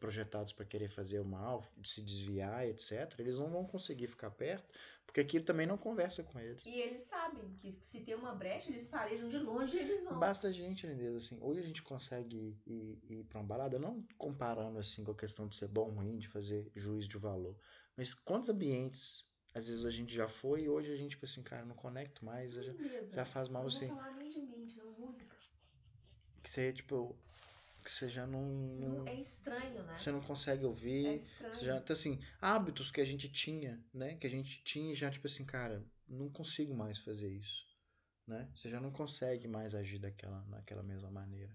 A: projetados para querer fazer o mal, se desviar, etc., eles não vão conseguir ficar perto, porque aquilo também não conversa com eles.
B: E eles sabem que se tem uma brecha, eles farejam de longe e eles vão.
A: Basta a gente, Lindeza, assim, hoje a gente consegue ir para uma balada, não comparando assim com a questão de ser bom ou ruim, de fazer juízo de valor, mas quantos ambientes às vezes a gente já foi e hoje a gente, tipo assim, cara, não conecto mais, já
B: Beleza.
A: faz
B: Eu
A: mal
B: não vou
A: assim,
B: falar nem de mente, não. Música.
A: que você, tipo, que você já
B: Não, é estranho, né?
A: você não consegue
B: É
A: ouvir, você já,
B: estranho.
A: então, assim, hábitos que a gente tinha, né, que a gente tinha e já, tipo assim, cara, não consigo mais fazer isso, né? Você já não consegue mais agir naquela mesma maneira.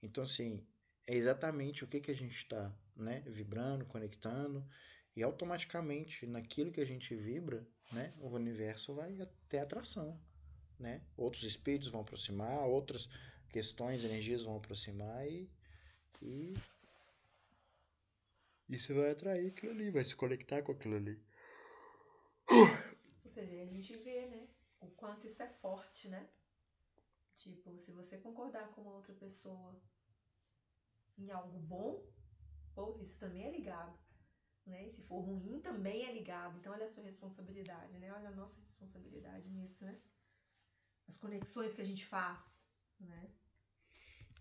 A: Então, assim, é exatamente o que a gente está, né, vibrando, conectando, e automaticamente naquilo que a gente vibra, né, o universo vai ter atração, né? Outros espíritos vão aproximar, outras questões, energias vão aproximar e, e você vai atrair aquilo ali, vai se conectar com aquilo ali.
B: Ou seja, a gente vê, né, o quanto isso é forte, né? Tipo, se você concordar com uma outra pessoa em algo bom, pô, isso também é ligado, né? E se for ruim, também é ligado. Então, olha a sua responsabilidade, né? Olha a nossa responsabilidade nisso, né? As conexões que a gente faz, né?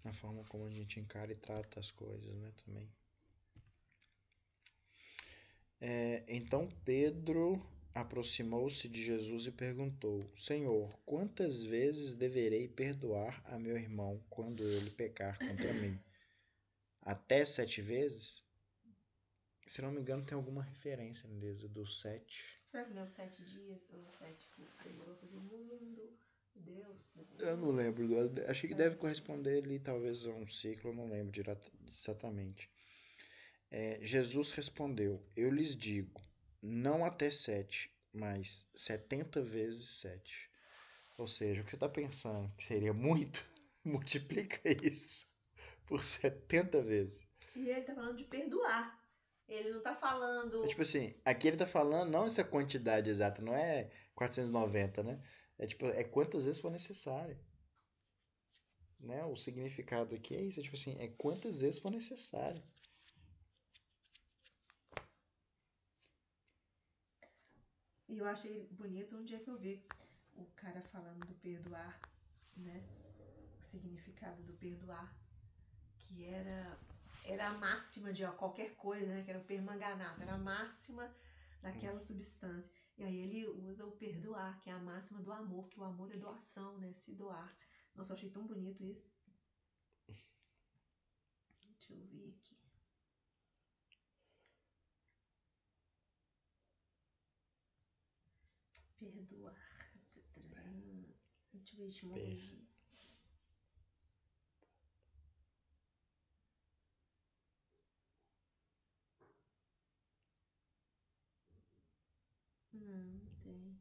A: A forma como a gente encara e trata as coisas, né, também. Então Pedro aproximou-se de Jesus e perguntou: Senhor, quantas vezes deverei perdoar a meu irmão quando ele pecar contra mim? Até 7 vezes? Se não me engano, tem alguma referência nesse do 7.
B: Será que não é os 7 dias, ou os 7 que demorou a fazer o mundo? Deus
A: Eu não
B: demorou.
A: lembro. Achei que deve
B: 7.
A: corresponder ali, talvez, a um ciclo, eu não lembro exatamente. Jesus respondeu: Eu lhes digo, não até 7, mas 70 vezes 7. Ou seja, o que você está pensando que seria muito, multiplica isso por 70 vezes.
B: E ele tá falando de perdoar. Ele não tá
A: É
B: falando.
A: tipo assim, aqui ele tá falando não essa quantidade exata, não é 490, né? É tipo, é quantas vezes for necessário. Né? O significado aqui é isso, é tipo assim, é quantas vezes for necessário.
B: E eu achei bonito um dia que eu vi o cara falando do perdoar, né? O significado do perdoar, que era a máxima de qualquer coisa, né? Que era o permanganato, era a máxima daquela substância. E aí ele usa o perdoar, que é a máxima do amor, que o amor é doação, né? Se doar. Nossa, eu achei tão bonito isso. Deixa eu ver aqui. Perdoar. Deixa eu ver
A: Per-
B: etimologia. Não tem.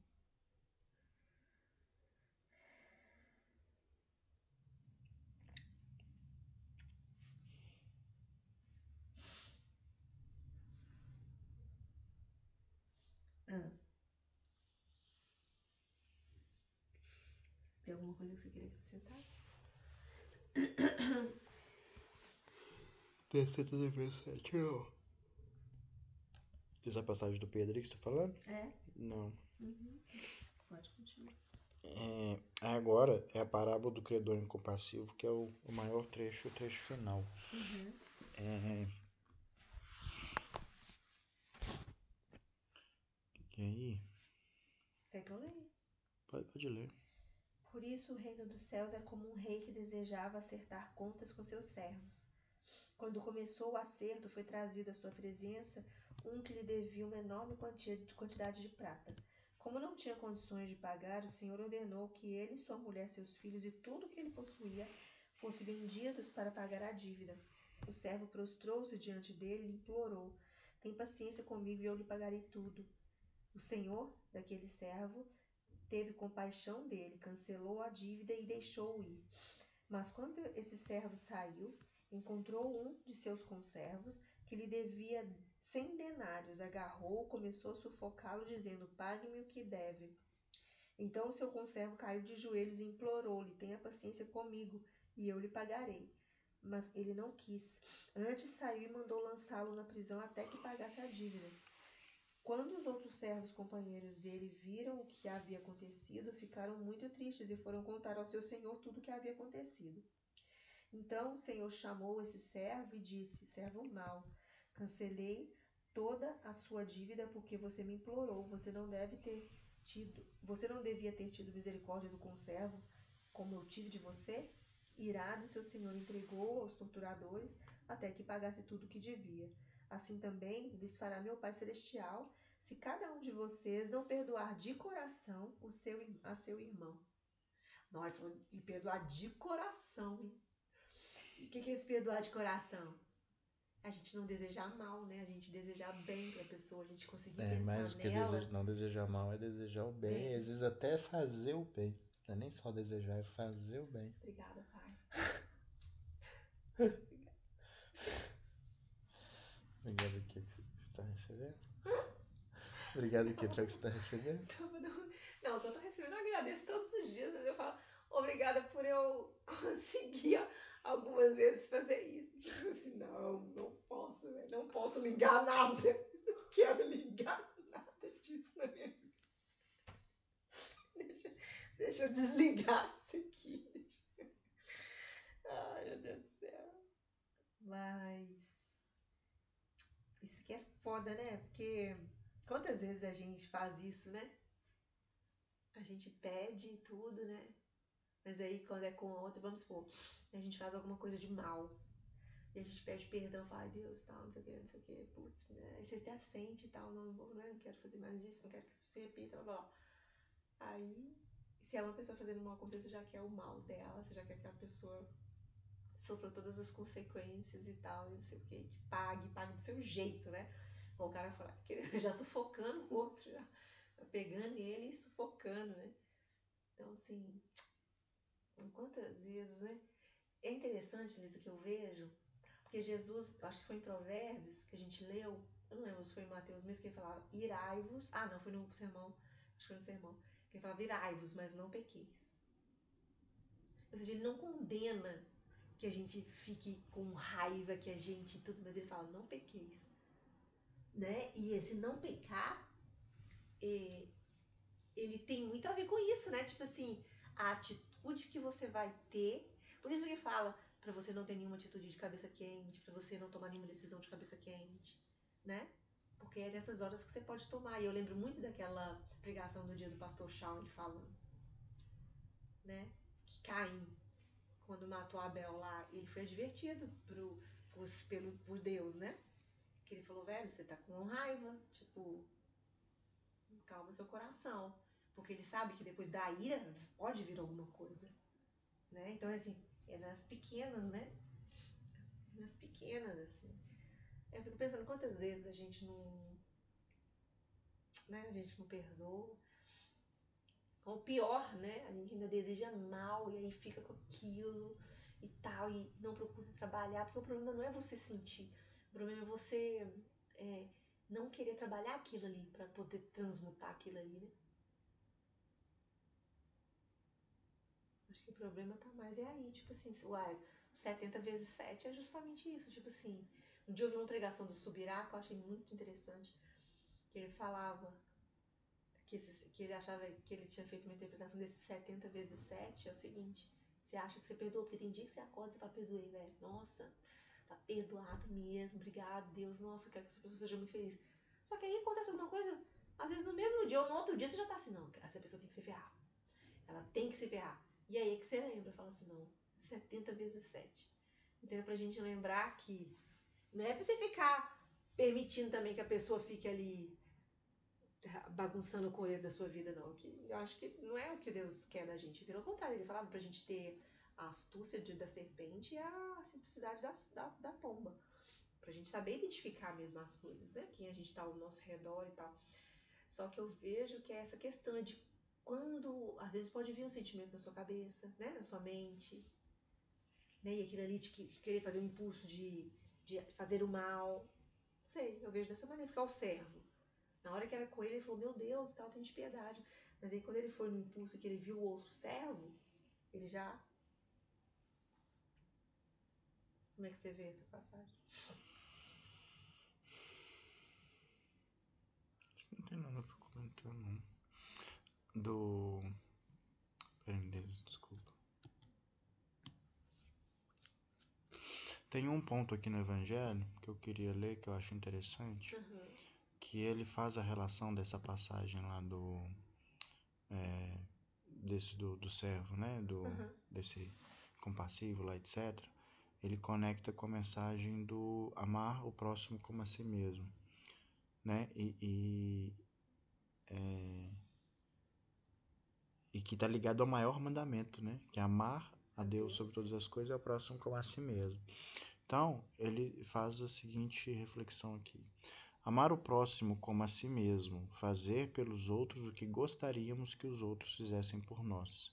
B: Ah, tem alguma coisa que você queria acrescentar?
A: Terceira vezes 7, ó. Essa passagem do Pedro aí que você tá falando?
B: É?
A: Não.
B: Uhum. Pode continuar.
A: Agora é a parábola do credor incompassivo, que é o maior trecho, o trecho final.
B: Uhum.
A: E aí?
B: Quer que eu leia?
A: Pode ler.
B: Por isso o reino dos céus é como um rei que desejava acertar contas com seus servos. Quando começou o acerto, foi trazido à sua presença um que lhe devia uma enorme quantidade de prata. Como não tinha condições de pagar, o Senhor ordenou que ele, sua mulher, seus filhos e tudo o que ele possuía fossem vendidos para pagar a dívida. O servo prostrou-se diante dele e implorou: Tem paciência comigo e eu lhe pagarei tudo. O senhor daquele servo teve compaixão dele, cancelou a dívida e deixou-o ir. Mas quando esse servo saiu, encontrou um de seus conservos que lhe devia 100 denários, agarrou-o, começou a sufocá-lo, dizendo: Pague-me o que deve. Então o seu conservo caiu de joelhos e implorou-lhe: Tenha paciência comigo e eu lhe pagarei. Mas ele não quis. Antes saiu e mandou lançá-lo na prisão até que pagasse a dívida. Quando os outros servos companheiros dele viram o que havia acontecido, ficaram muito tristes e foram contar ao seu senhor tudo o que havia acontecido. Então o senhor chamou esse servo e disse: Servo mau, cancelei toda a sua dívida porque você me implorou. Você não devia ter tido misericórdia do conservo, como eu tive de você? Irado, seu senhor entregou aos torturadores até que pagasse tudo o que devia. Assim também lhes fará meu Pai Celestial, se cada um de vocês não perdoar de coração a seu irmão. Não, ele falou, e perdoar de coração, hein? O que é esse perdoar de coração? A gente não desejar mal, né? A gente desejar bem pra pessoa, a gente conseguir
A: Mais
B: pensar
A: do que
B: nela.
A: não desejar mal é desejar o bem, às vezes até fazer o bem. Não é nem só desejar, é fazer o bem.
B: Obrigada, pai.
A: Obrigado aqui que você está recebendo. Obrigado aqui pelo que você está recebendo.
B: Não, o que eu tô recebendo eu agradeço todos os dias. Eu falo, obrigada por eu conseguir algumas vezes fazer isso. Tipo assim, não posso, velho. Não posso ligar nada. Não quero ligar nada disso na minha vida. Deixa eu desligar isso aqui. Ai, meu Deus do céu. Mas isso aqui é foda, né? Porque quantas vezes a gente faz isso, né? A gente pede tudo, né? Mas aí quando é com outro, vamos supor, a gente faz alguma coisa de mal. E a gente pede perdão, fala, ai Deus, tal, não sei o que, putz, né? Aí você se assente e tal, não quero fazer mais isso, não quero que isso se repita, blá blá. Aí, se é uma pessoa fazendo mal com você já quer o mal dela, você já quer que a pessoa sofra todas as consequências e tal, e não sei o que, que pague do seu jeito, né? Bom, o cara fala, já sufocando o outro, já pegando ele e sufocando, né? Então, assim, quantas vezes, né? É interessante nisso que eu vejo, porque Jesus, acho que foi em Provérbios que a gente leu, eu não lembro se foi em Mateus mesmo, que ele falava, irai-vos, não, foi no sermão, acho que foi no sermão, que ele falava, irai-vos, mas não pequeis. Ou seja, ele não condena que a gente fique com raiva, que a gente tudo, mas ele fala, não pequeis. Né? E esse não pecar, ele tem muito a ver com isso, né? Tipo assim, a atitude que você vai ter. Por isso que fala para você não ter nenhuma atitude de cabeça quente, para você não tomar nenhuma decisão de cabeça quente, né? Porque é nessas horas que você pode tomar. E eu lembro muito daquela pregação do dia do pastor Shaw, ele falando, né? Que Caim, quando matou Abel lá, ele foi advertido por Deus, né? Que ele falou, velho, você tá com raiva, tipo, calma seu coração. Porque ele sabe que depois da ira pode vir alguma coisa, né? Então, assim, é nas pequenas, né? Nas pequenas, assim. Eu fico pensando quantas vezes a gente não, né? A gente não perdoa. Ou pior, né? A gente ainda deseja mal e aí fica com aquilo e tal, e não procura trabalhar, porque o problema não é você sentir, o problema é você não querer trabalhar aquilo ali para poder transmutar aquilo ali, né? Acho que o problema tá mais aí, tipo assim, uai, 70 vezes 7 é justamente isso, tipo assim, um dia eu vi uma pregação do Subirá que eu achei muito interessante, que ele falava que ele achava que ele tinha feito uma interpretação desses 70 vezes 7 é o seguinte, você acha que você perdoou, porque tem dia que você acorda e você fala, perdoei, velho, nossa, tá perdoado mesmo, obrigado, Deus, nossa, eu quero que essa pessoa seja muito feliz. Só que aí acontece alguma coisa, às vezes no mesmo dia ou no outro dia você já tá assim, não, essa pessoa tem que se ferrar, ela tem que se ferrar. E aí é que você lembra, fala assim, não, 70 vezes 7. Então é pra gente lembrar que não é pra você ficar permitindo também que a pessoa fique ali bagunçando o correr da sua vida, não. Que eu acho que não é o que Deus quer da gente. Pelo contrário, ele falava pra gente ter a astúcia da serpente e a simplicidade da pomba. Pra gente saber identificar mesmo as coisas, né? Quem a gente tá ao nosso redor e tal. Só que eu vejo que é essa questão de quando, às vezes pode vir um sentimento na sua cabeça, né? Na sua mente, né? E aquilo ali de querer fazer um impulso de fazer o mal. Sei, eu vejo dessa maneira, ficar o servo. Na hora que era com ele, ele falou, meu Deus, tal, tem de piedade. Mas aí quando ele foi no impulso que ele viu o outro servo, ele já... Como é que você vê essa passagem?
A: Acho que não tem nada pra comentar, não. Do... Peraí, desculpa. Tem um ponto aqui no Evangelho que eu queria ler, que eu acho interessante, que ele faz a relação dessa passagem lá do servo, né? Desse compassivo lá, etc. Ele conecta com a mensagem do amar o próximo como a si mesmo, né? E que está ligado ao maior mandamento, né? Que é amar a Deus sobre todas as coisas e ao próximo como a si mesmo. Então, ele faz a seguinte reflexão aqui. Amar o próximo como a si mesmo, fazer pelos outros o que gostaríamos que os outros fizessem por nós.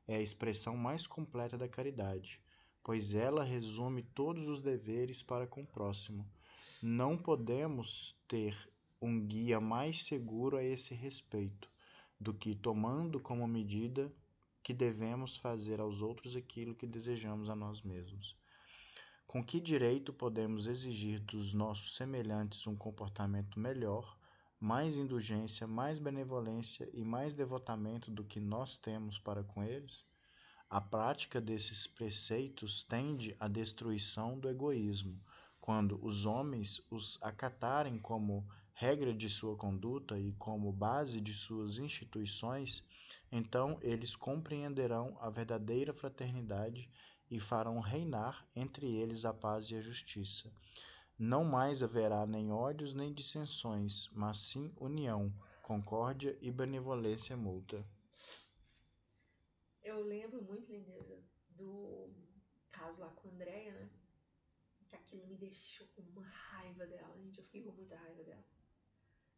A: É a expressão mais completa da caridade, pois ela resume todos os deveres para com o próximo. Não podemos ter um guia mais seguro a esse respeito do que tomando como medida que devemos fazer aos outros aquilo que desejamos a nós mesmos. Com que direito podemos exigir dos nossos semelhantes um comportamento melhor, mais indulgência, mais benevolência e mais devotamento do que nós temos para com eles? A prática desses preceitos tende à destruição do egoísmo, quando os homens os acatarem como regra de sua conduta e como base de suas instituições, então eles compreenderão a verdadeira fraternidade e farão reinar entre eles a paz e a justiça. Não mais haverá nem ódios nem dissensões, mas sim união, concórdia e benevolência mútua.
B: Eu lembro muito, lindeza, do caso lá com a Andrea, né? Que aquilo me deixou com uma raiva dela, gente. Eu fiquei com muita raiva dela.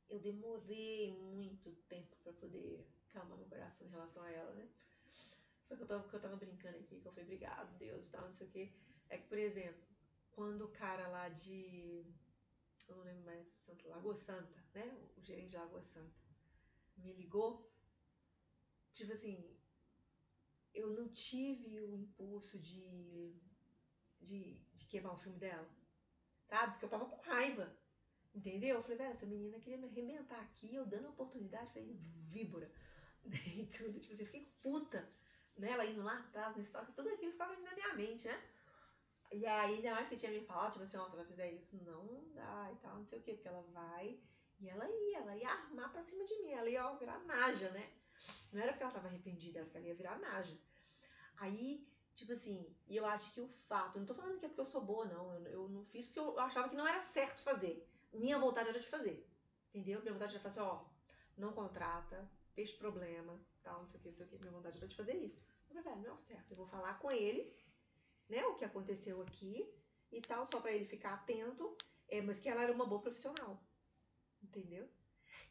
B: Eu demorei muito tempo pra poder calmar meu coração em relação a ela, né? Só que eu tava brincando aqui, que eu falei, obrigado, Deus e tal, não sei o quê. É que, por exemplo, quando o cara lá de... eu não lembro mais, Lagoa Santa, né? O gerente de Lagoa Santa me ligou, tipo assim, eu não tive o impulso de queimar o filme dela, sabe? Porque eu tava com raiva, entendeu? Eu falei, velho, essa menina queria me arrebentar aqui, eu dando a oportunidade pra ir víbora, né? E tudo, tipo assim, eu fiquei puta, né? Ela indo lá atrás, nesse toque, tudo aquilo ficava na minha mente, né? E aí, ainda mais que tinha me falado, tipo assim, ó, se ela fizer isso, não dá e tal, não sei o quê, porque ela vai, e ela ia armar pra cima de mim, ela ia ó, virar naja, né? Não era porque ela tava arrependida, era porque ela ia virar naja. Aí, tipo assim, e eu acho que o fato, eu não tô falando que é porque eu sou boa, não, eu não fiz porque eu achava que não era certo fazer. Minha vontade era de fazer, entendeu? Minha vontade era fazer, ó, não contrata, deixa problema, tal, não sei o que, minha vontade era de fazer isso. Eu falei, velho, não é o certo, eu vou falar com ele, né, o que aconteceu aqui e tal, só pra ele ficar atento, mas que ela era uma boa profissional, entendeu?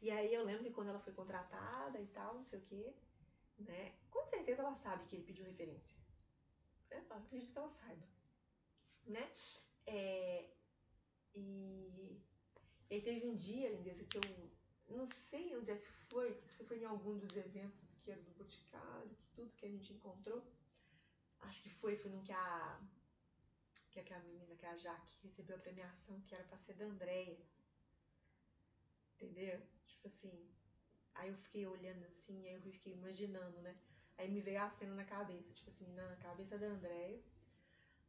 B: E aí eu lembro que quando ela foi contratada e tal, não sei o que, né, com certeza ela sabe que ele pediu referência. Eu acredito que ela saiba, né? E aí teve um dia, lindeza, que eu não sei onde é que foi, se foi em algum dos eventos que era do Boticário, que tudo que a gente encontrou. Acho que foi num que aquela menina, que é a Jaque, recebeu a premiação que era pra ser da Andrea. Entendeu? Tipo assim, aí eu fiquei olhando assim, aí eu fiquei imaginando, né? Aí me veio a cena na cabeça, tipo assim, na cabeça da Andrea.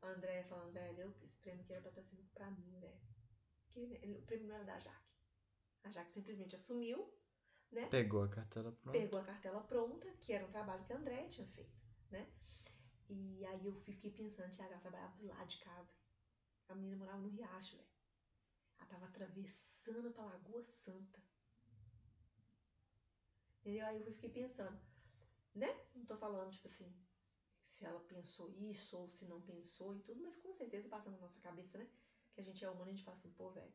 B: A Andrea falando, velho, esse prêmio que era pra estar sendo pra mim, velho. O prêmio não era da Jaque. A Jaque simplesmente assumiu, né?
A: Pegou a cartela pronta.
B: Pegou a cartela pronta, que era um trabalho que a Andrea tinha feito, né? E aí eu fiquei pensando, Tiago, ela trabalhava do lado de casa. A menina morava no Riacho, velho. Ela tava atravessando pra Lagoa Santa. Entendeu? Aí eu fiquei pensando, né? Não tô falando, tipo assim, se ela pensou isso ou se não pensou e tudo, mas com certeza passa na nossa cabeça, né? Que a gente é humano e a gente fala assim, pô, velho.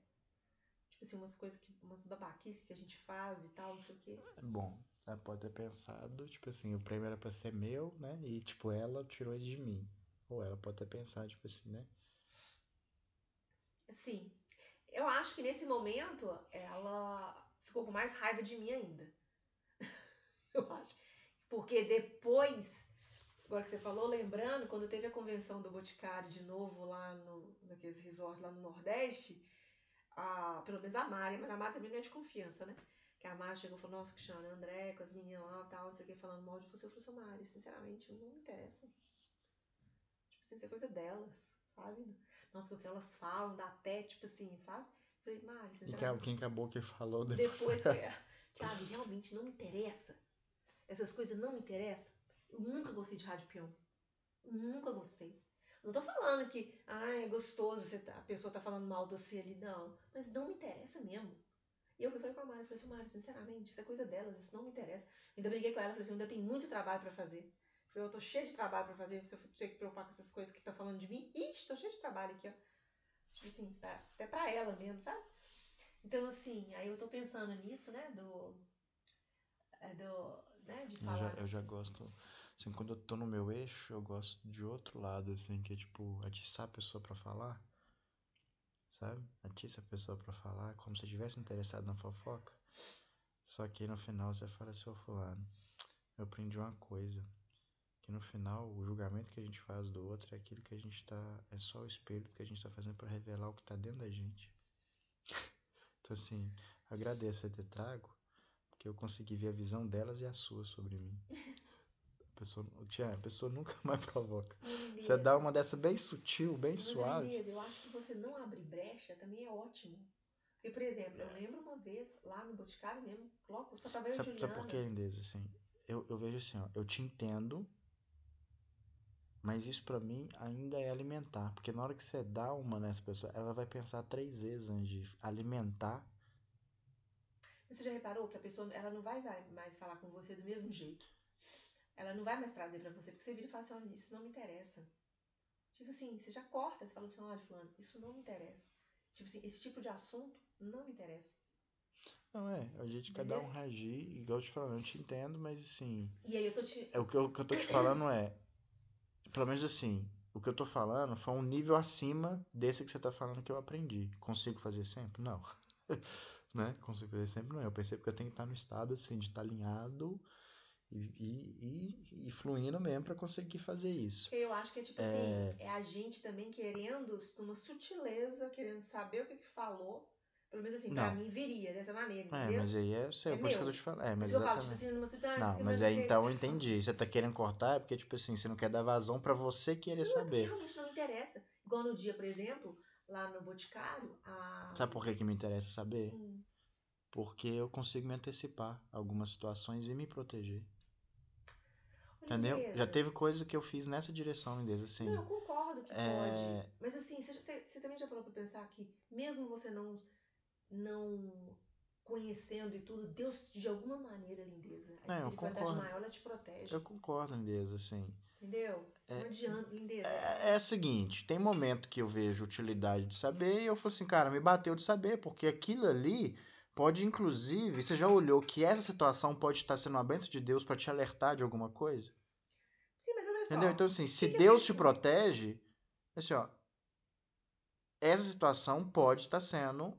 B: Tipo assim, umas coisas, umas babaquices que a gente faz e tal, não sei o quê.
A: Bom, ela pode ter pensado, tipo assim, o prêmio era pra ser meu, né? E, tipo, ela tirou ele de mim. Ou ela pode ter pensado, tipo assim, né?
B: Sim. Eu acho que nesse momento ela ficou com mais raiva de mim ainda. Eu acho. Porque depois, agora que você falou, lembrando, quando teve a convenção do Boticário de novo lá naqueles resorts lá no Nordeste, pelo menos a Mari, mas a Mari também não é de confiança, né? Que a Mari chegou e falou, nossa, Cristiano, André, com as meninas lá e tal, não sei o que, falando mal de você. Eu falei, seu Mari, sinceramente, não me interessa. Tipo assim, isso é coisa delas, sabe? Não, porque o que elas falam dá até, tipo assim, sabe? Eu falei, Mari, sinceramente.
A: Quem acabou que falou
B: Depois
A: depois.
B: foi, Thiago, realmente não me interessa. Essas coisas não me interessam. Eu nunca gostei de rádio peão. Nunca gostei. Não tô falando que, é gostoso, a pessoa tá falando mal de você ali, não. Mas não me interessa mesmo. E eu fui falei com a Mari, falei assim, Mari, sinceramente, isso é coisa delas, isso não me interessa. Ainda briguei com ela, falei assim, ainda tem muito trabalho pra fazer. Falei, eu tô cheia de trabalho pra fazer, se eu ter que preocupar com essas coisas que tá falando de mim, ixi, tô cheia de trabalho aqui, ó. Tipo assim, até pra ela mesmo, sabe? Então, assim, aí eu tô pensando nisso, né, né, de falar.
A: Eu já gosto, assim, quando eu tô no meu eixo, eu gosto de outro lado, assim, que é tipo, atiçar a pessoa pra falar, sabe? Atiça a pessoa pra falar, como se eu estivesse interessado na fofoca. Só que aí no final você fala assim, ô fulano, eu aprendi uma coisa, que no final o julgamento que a gente faz do outro é aquilo que a gente tá, é só o espelho que a gente tá fazendo pra revelar o que tá dentro da gente. Então assim, agradeço você ter trago, porque eu consegui ver a visão delas e a sua sobre mim. A pessoa nunca mais provoca.
B: Ô,
A: Você
B: lindeza.
A: dá uma dessa bem sutil, bem
B: Mas,
A: suave.
B: lindeza, eu acho que você não abrir brecha também é ótimo. Porque, por exemplo, eu lembro uma vez, lá no Boticário mesmo, logo, só tava eu e
A: Sabe por que,
B: Juliana.
A: lindeza? Assim, eu vejo assim, ó, eu te entendo, mas isso pra mim ainda é alimentar. Porque na hora que você dá uma nessa pessoa, ela vai pensar 3 vezes antes de alimentar.
B: Mas você já reparou que a pessoa, ela não vai mais falar com você do mesmo jeito? Ela não vai mais trazer pra você, porque você vira e fala assim, olha, isso não me interessa. Tipo assim, você já corta, você fala assim, olha, fulano, isso não me interessa. Tipo assim, esse tipo de assunto não me interessa.
A: Não é o jeito de cada
B: Entendeu?
A: um reagir, igual eu te falando, eu te entendo, mas assim,
B: E aí eu tô te.
A: o que eu tô te falando é, pelo menos assim, o que eu tô falando foi um nível acima desse que você tá falando que eu aprendi. Consigo fazer sempre? Não. Né? Consigo fazer sempre não. Eu percebo que eu tenho que estar no estado assim, de estar alinhado e fluindo mesmo para conseguir fazer isso.
B: Eu acho que é tipo assim, é a gente também querendo, numa sutileza, querendo saber o que falou. Pelo menos assim, pra
A: Não.
B: mim viria dessa maneira,
A: É,
B: entendeu?
A: mas aí é seu,
B: É
A: por isso que eu tô
B: meu.
A: te falando. É,
B: Por
A: mas
B: isso que eu falo, tipo
A: exatamente.
B: assim, numa sutileza,
A: Não, mas aí então eu entendi. Você tá querendo cortar é porque, tipo assim, você não quer dar vazão pra você querer
B: não é porque
A: saber.
B: realmente não me interessa. Igual no dia, por exemplo, lá no Boticário,
A: Sabe por que me interessa saber?
B: hum,
A: Porque eu consigo me antecipar a algumas situações e me proteger. Entendeu? Já
B: lindeza.
A: teve coisa que eu fiz nessa direção, lindeza,
B: Não,
A: assim.
B: eu concordo que pode.
A: É...
B: Mas assim, você também já parou pra pensar que mesmo você não conhecendo e tudo, Deus de alguma maneira, lindeza, a
A: Não, eu
B: espiritualidade
A: concordo.
B: maior, ela te
A: Eu
B: protege.
A: concordo, lindeza, assim.
B: Entendeu? Não adianta, lindeza.
A: É o seguinte, tem momento que eu vejo utilidade de saber e eu falo assim, cara, me bateu de saber, porque aquilo ali pode, inclusive, você já olhou que essa situação pode estar sendo uma bênção de Deus para te alertar de alguma coisa?
B: Sim, mas olha
A: Entendeu?
B: só.
A: Então, assim,
B: O
A: se
B: que a
A: Deus te
B: pessoa.
A: protege, assim, ó, essa situação pode estar sendo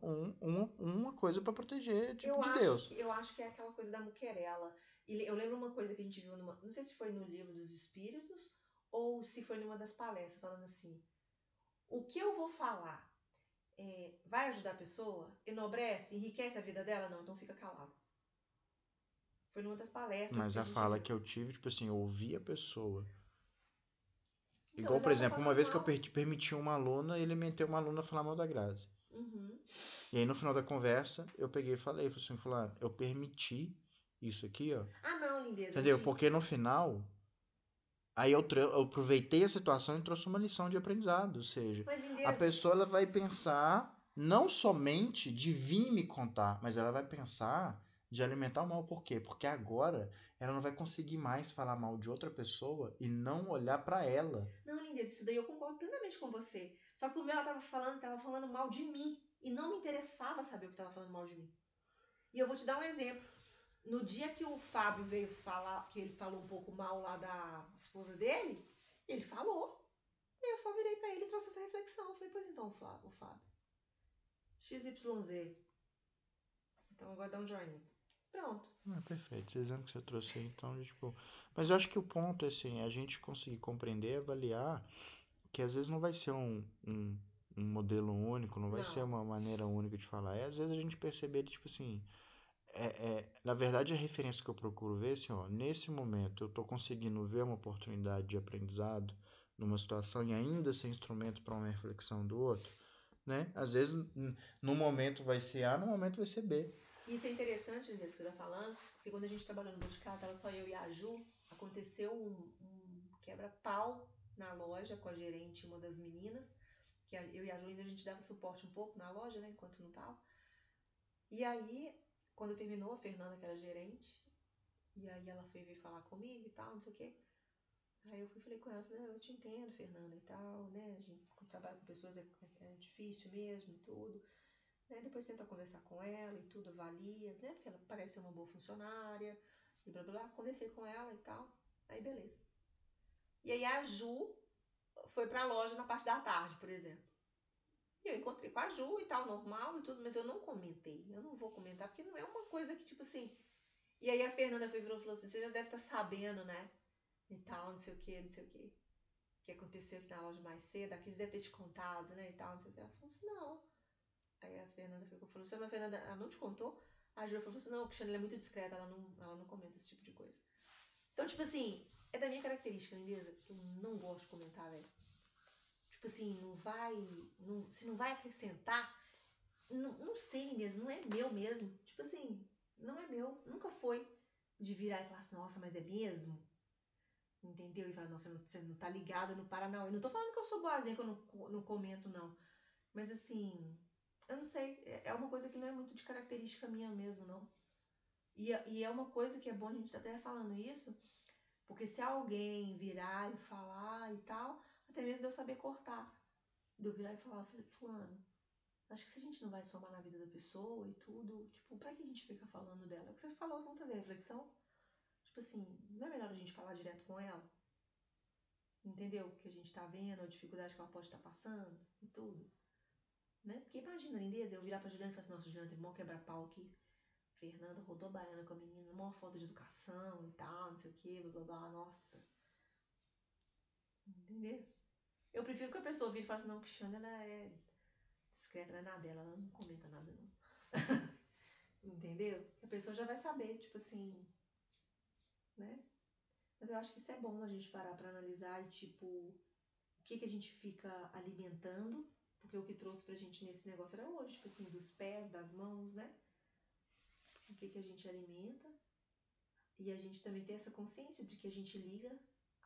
A: uma coisa para proteger, tipo, de Deus.
B: Eu acho que é aquela coisa da muquerela. E eu lembro uma coisa que a gente viu numa. Não sei se foi no livro dos Espíritos ou se foi numa das palestras, falando assim. O que eu vou falar vai ajudar a pessoa? Enobrece? Enriquece a vida dela? Não, então fica calado. Foi numa das palestras
A: Mas
B: que a
A: a
B: gente
A: fala
B: viu.
A: que eu tive, tipo assim, eu ouvi a pessoa.
B: Então,
A: Igual,
B: mas
A: por
B: ela tá
A: exemplo, uma
B: falando
A: vez que eu
B: mal.
A: permiti uma aluna, ele meteu uma aluna a falar mal da Grazi.
B: Uhum.
A: E aí no final da conversa, eu peguei e falei assim, fulano, eu permiti isso aqui, ó.
B: Ah, não, lindeza.
A: Entendeu? Porque no final, aí eu aproveitei a situação e trouxe uma lição de aprendizado. Ou seja,
B: Mas,
A: a
B: lindeza.
A: pessoa ela vai pensar não somente de vir me contar, mas ela vai pensar de alimentar o mal. Por quê? Porque agora ela não vai conseguir mais falar mal de outra pessoa e não olhar pra ela.
B: Não, lindeza, isso daí eu concordo plenamente com você. Só que o meu ela tava falando mal de mim. E não me interessava saber o que tava falando mal de mim. E eu vou te dar um exemplo. No dia que o Fábio veio falar, que ele falou um pouco mal lá da esposa dele, ele falou. E eu só virei pra ele e trouxe essa reflexão. Eu falei, pois então, o Fábio. XYZ. Então agora dá um joinha. Pronto.
A: Perfeito, vocês viram que você trouxe aí, então, tipo. Mas eu acho que o ponto é assim, a gente conseguir compreender, avaliar, que às vezes não vai ser um modelo único, não vai ser
B: Não.
A: uma maneira única de falar. É, às vezes a gente perceber, tipo assim, na verdade a referência que eu procuro ver, assim, ó, nesse momento eu tô conseguindo ver uma oportunidade de aprendizado numa situação e ainda ser instrumento para uma reflexão do outro, né? Às vezes no momento vai ser A, no momento vai ser B.
B: Isso é interessante, André, que você tá falando, porque quando a gente trabalhou no Boticário, tava só eu e a Ju, aconteceu um quebra-pau na loja com a gerente, uma das meninas, que eu e a Ju ainda a gente dava suporte um pouco na loja, né, enquanto não tava.
C: E aí, quando terminou, a Fernanda, que era gerente, e aí ela foi vir falar comigo e tal, não sei o quê. Aí eu falei com ela, falei, eu te entendo, Fernanda, e tal, né? A gente trabalha com pessoas é difícil mesmo e tudo. Né? Depois tenta conversar com ela e tudo, avalia, né? Porque ela parece ser uma boa funcionária, e blá blá blá. Conversei com ela e tal. Aí beleza. E aí a Ju foi pra loja na parte da tarde, por exemplo. E eu encontrei com a Ju e tal, normal e tudo, mas eu não comentei. Eu não vou comentar, porque não é uma coisa que, tipo assim. E aí a Fernanda virou e falou assim: você já deve estar sabendo, né? E tal, não sei o que, não sei o que. Que aconteceu aqui na loja mais cedo, aqui deve ter te contado, né? E tal, não sei o que. Ela falou assim: não. Aí a Fernanda falou assim: mas a Fernanda, ela não te contou? A Ju falou assim: não, a Cristiane é muito discreta, ela não comenta esse tipo de coisa. Então, tipo assim, é da minha característica, lindeza, que eu não gosto de comentar, velho. Tipo assim, não vai. Não, se não vai acrescentar, não sei, lindeza, não é meu mesmo. Tipo assim, não é meu, nunca foi. De virar e falar assim: nossa, mas é mesmo? Entendeu? E falar: nossa, você não tá ligado no Paraná. Eu não tô falando que eu sou boazinha, que eu não comento, não. Mas assim, eu não sei, é uma coisa que não é muito de característica minha mesmo, não. E é uma coisa que é bom a gente até falando isso, porque se alguém virar e falar e tal, até mesmo de eu saber cortar. De eu virar e falar: fulano, acho que se a gente não vai somar na vida da pessoa e tudo, tipo, pra que a gente fica falando dela? É o que você falou, vamos fazer reflexão? Tipo assim, não é melhor a gente falar direto com ela? Entendeu? O que a gente tá vendo, a dificuldade que ela pode estar passando e tudo. Né? Porque imagina, lindeza, eu virar pra Juliana e falar assim: nossa, Juliana, teve mó quebra-pau aqui. Fernanda rodou baiana com a menina, mó falta de educação e tal, não sei o que, blá blá blá, nossa. Entendeu? Eu prefiro que a pessoa vire e fale assim: não, Cristiane, ela é discreta, ela é na dela, ela não comenta nada, não. Entendeu? A pessoa já vai saber, tipo assim, né? Mas eu acho que isso é bom a gente parar pra analisar e, tipo, o que a gente fica alimentando, porque o que trouxe pra gente nesse negócio era hoje, tipo assim, dos pés, das mãos, né? O que a gente alimenta. E a gente também tem essa consciência de que a gente liga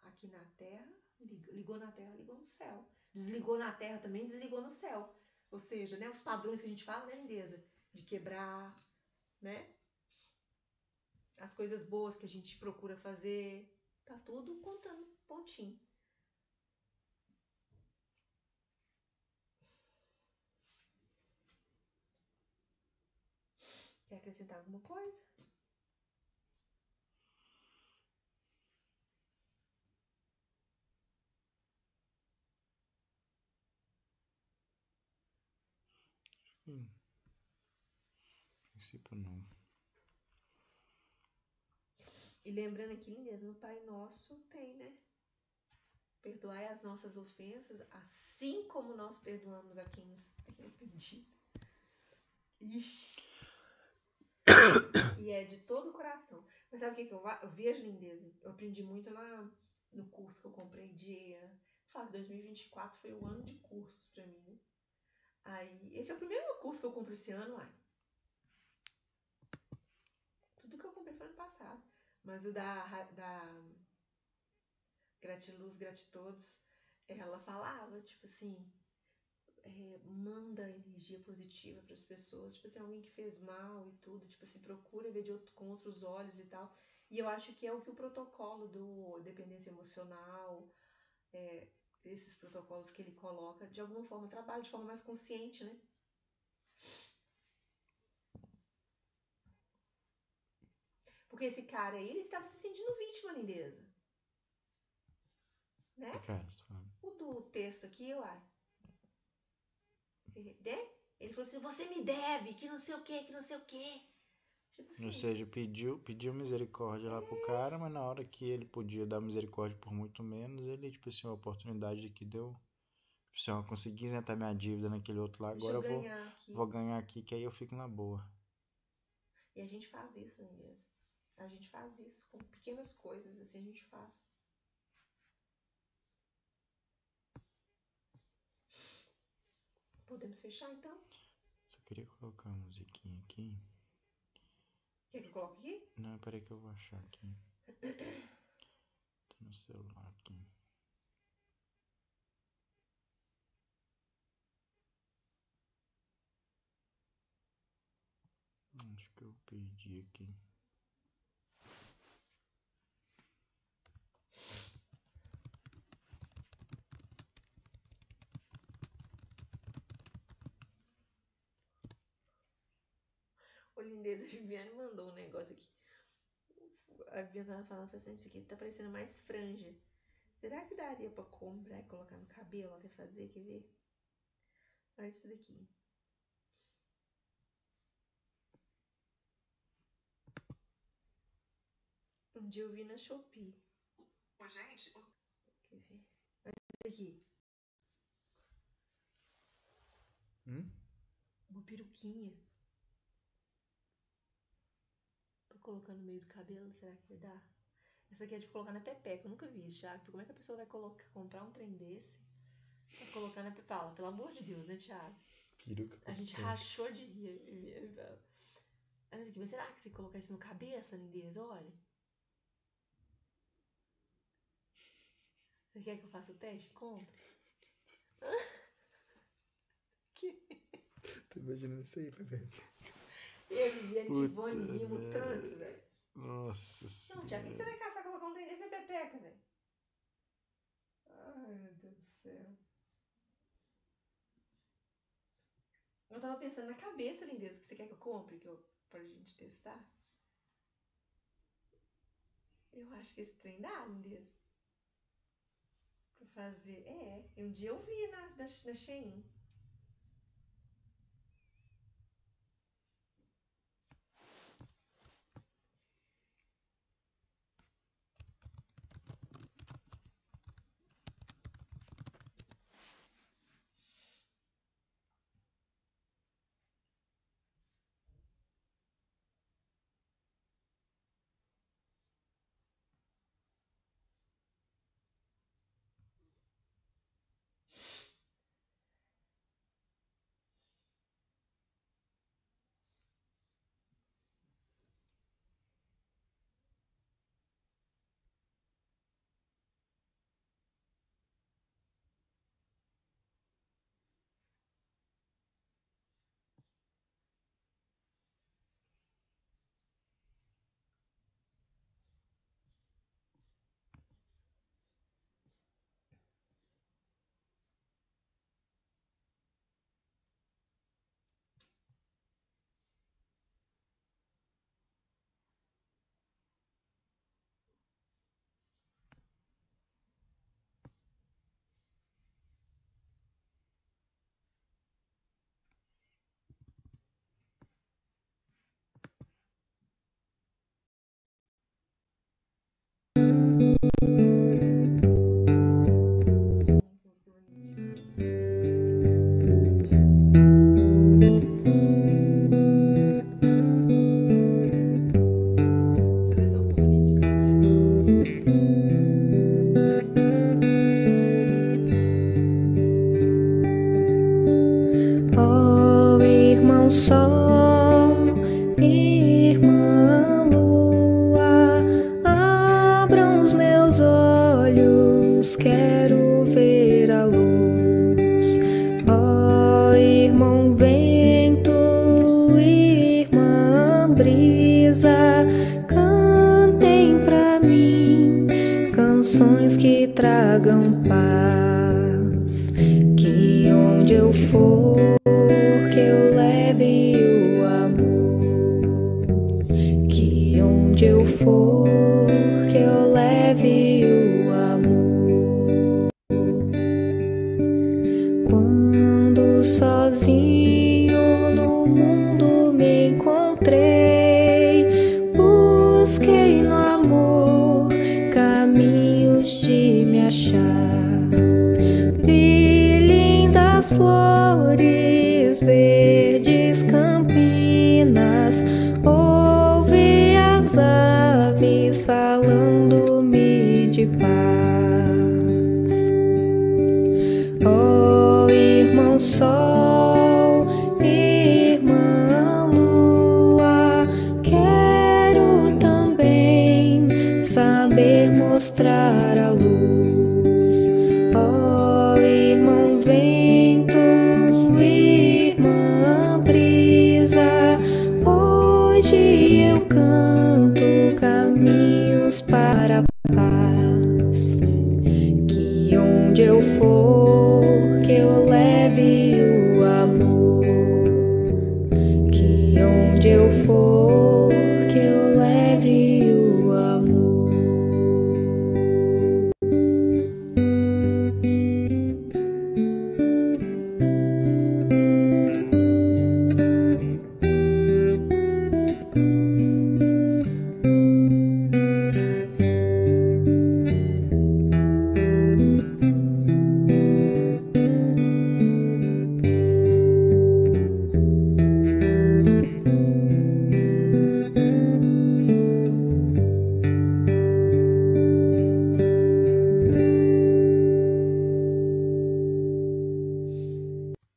C: aqui na Terra, ligou na Terra, ligou no céu. Desligou na Terra também, desligou no céu. Ou seja, né, os padrões que a gente fala, né, lindeza? De quebrar, né? As coisas boas que a gente procura fazer. Tá tudo contando pontinho. Quer acrescentar alguma coisa?
A: Em princípio, não.
C: E lembrando aqui, lindeza, no Pai Nosso tem, né? Perdoai as nossas ofensas, assim como nós perdoamos a quem nos tem ofendido. Ixi. E é de todo o coração. Mas sabe o que eu vejo, lindeza? Eu aprendi muito lá no curso que eu comprei de... Fala que 2024 foi o ano de cursos pra mim, né? Aí, esse é o primeiro curso que eu compro esse ano, uai. Tudo que eu comprei foi ano passado. Mas o da Gratiluz, Gratitodos, ela falava, tipo assim... manda energia positiva para as pessoas, tipo assim, alguém que fez mal e tudo, tipo assim, procura ver com outros olhos e tal. E eu acho que é o que o protocolo do dependência emocional, esses protocolos que ele coloca, de alguma forma trabalha de forma mais consciente, né? Porque esse cara aí, ele estava se sentindo vítima, lindeza. Né?
A: Que cara, você fala?
C: O do texto aqui, uai. Ele falou assim: você me deve, que não sei o que, que não sei o que. Tipo assim.
A: Ou seja, pediu misericórdia lá pro cara, mas na hora que ele podia dar misericórdia por muito menos, ele, tipo assim, uma oportunidade que deu. Tipo assim, eu consegui isentar minha dívida naquele outro lá,
C: Deixa
A: agora
C: eu
A: eu
C: ganhar aqui.
A: vou ganhar aqui, que aí eu fico na boa.
C: E a gente faz isso, lindeza. A gente faz isso com pequenas coisas, assim a gente faz. Podemos fechar então?
A: Só queria colocar uma musiquinha aqui.
C: Quer que eu coloque aqui?
A: Não, peraí que eu vou achar aqui. Tá no celular aqui. Acho que eu perdi aqui.
C: Ô, lindeza, a Viviane mandou um negócio aqui. A Viviane tava falando assim, isso aqui tá parecendo mais franja. Será que daria pra comprar e colocar no cabelo até fazer? Quer ver? Olha isso daqui. Um dia eu vi na Shopee.
B: Ô, gente,
C: Quer ver? Olha aqui. Uma peruquinha. Pra colocar no meio do cabelo, será que vai dar? Essa aqui é de colocar na pepeca. Eu nunca vi isso, Thiago. Como é que a pessoa vai comprar um trem desse pra colocar na pepeca? Fala, pelo amor de Deus, né, Thiago?
A: Peruca
C: A gente rachou de rir. Mas será que se colocar isso no cabeça, lindeza? Olha. Você quer que eu faça o teste? Compre. Que...
A: Tô imaginando isso aí, Pepe.
C: Eu vi a Tivone rimo tanto, velho.
A: Nossa senhora.
C: Não, Thiago, o que você vai caçar colocar um trem desse na pepeca, velho? Ai, meu Deus do céu. Eu tava pensando na cabeça, lindeza, que você quer que eu compre pra gente testar. Eu acho que esse trem dá, lindeza. Pra fazer. Um dia eu vi na Shein. Seleção política,
D: Ó irmão sol, irmã lua, abram os meus olhos, quero ver a luz. Ó irmão vento, irmã brisa, cantem pra mim canções que tragam paz, que onde eu for que eu leve o amor, que onde eu for que eu leve o amor. Quando sozinho no mundo me encontrei, busquei no amor caminhos de me achar. Vi lindas flores, verdes campinas, ouvi as aves falando-me de paz. Ó irmão sol, irmã lua, quero também saber mostrar a luz. Ó irmão vento, irmã brisa, caminhos para a paz. Que onde eu for, que eu leve o amor. Que onde eu for, que eu leve o amor.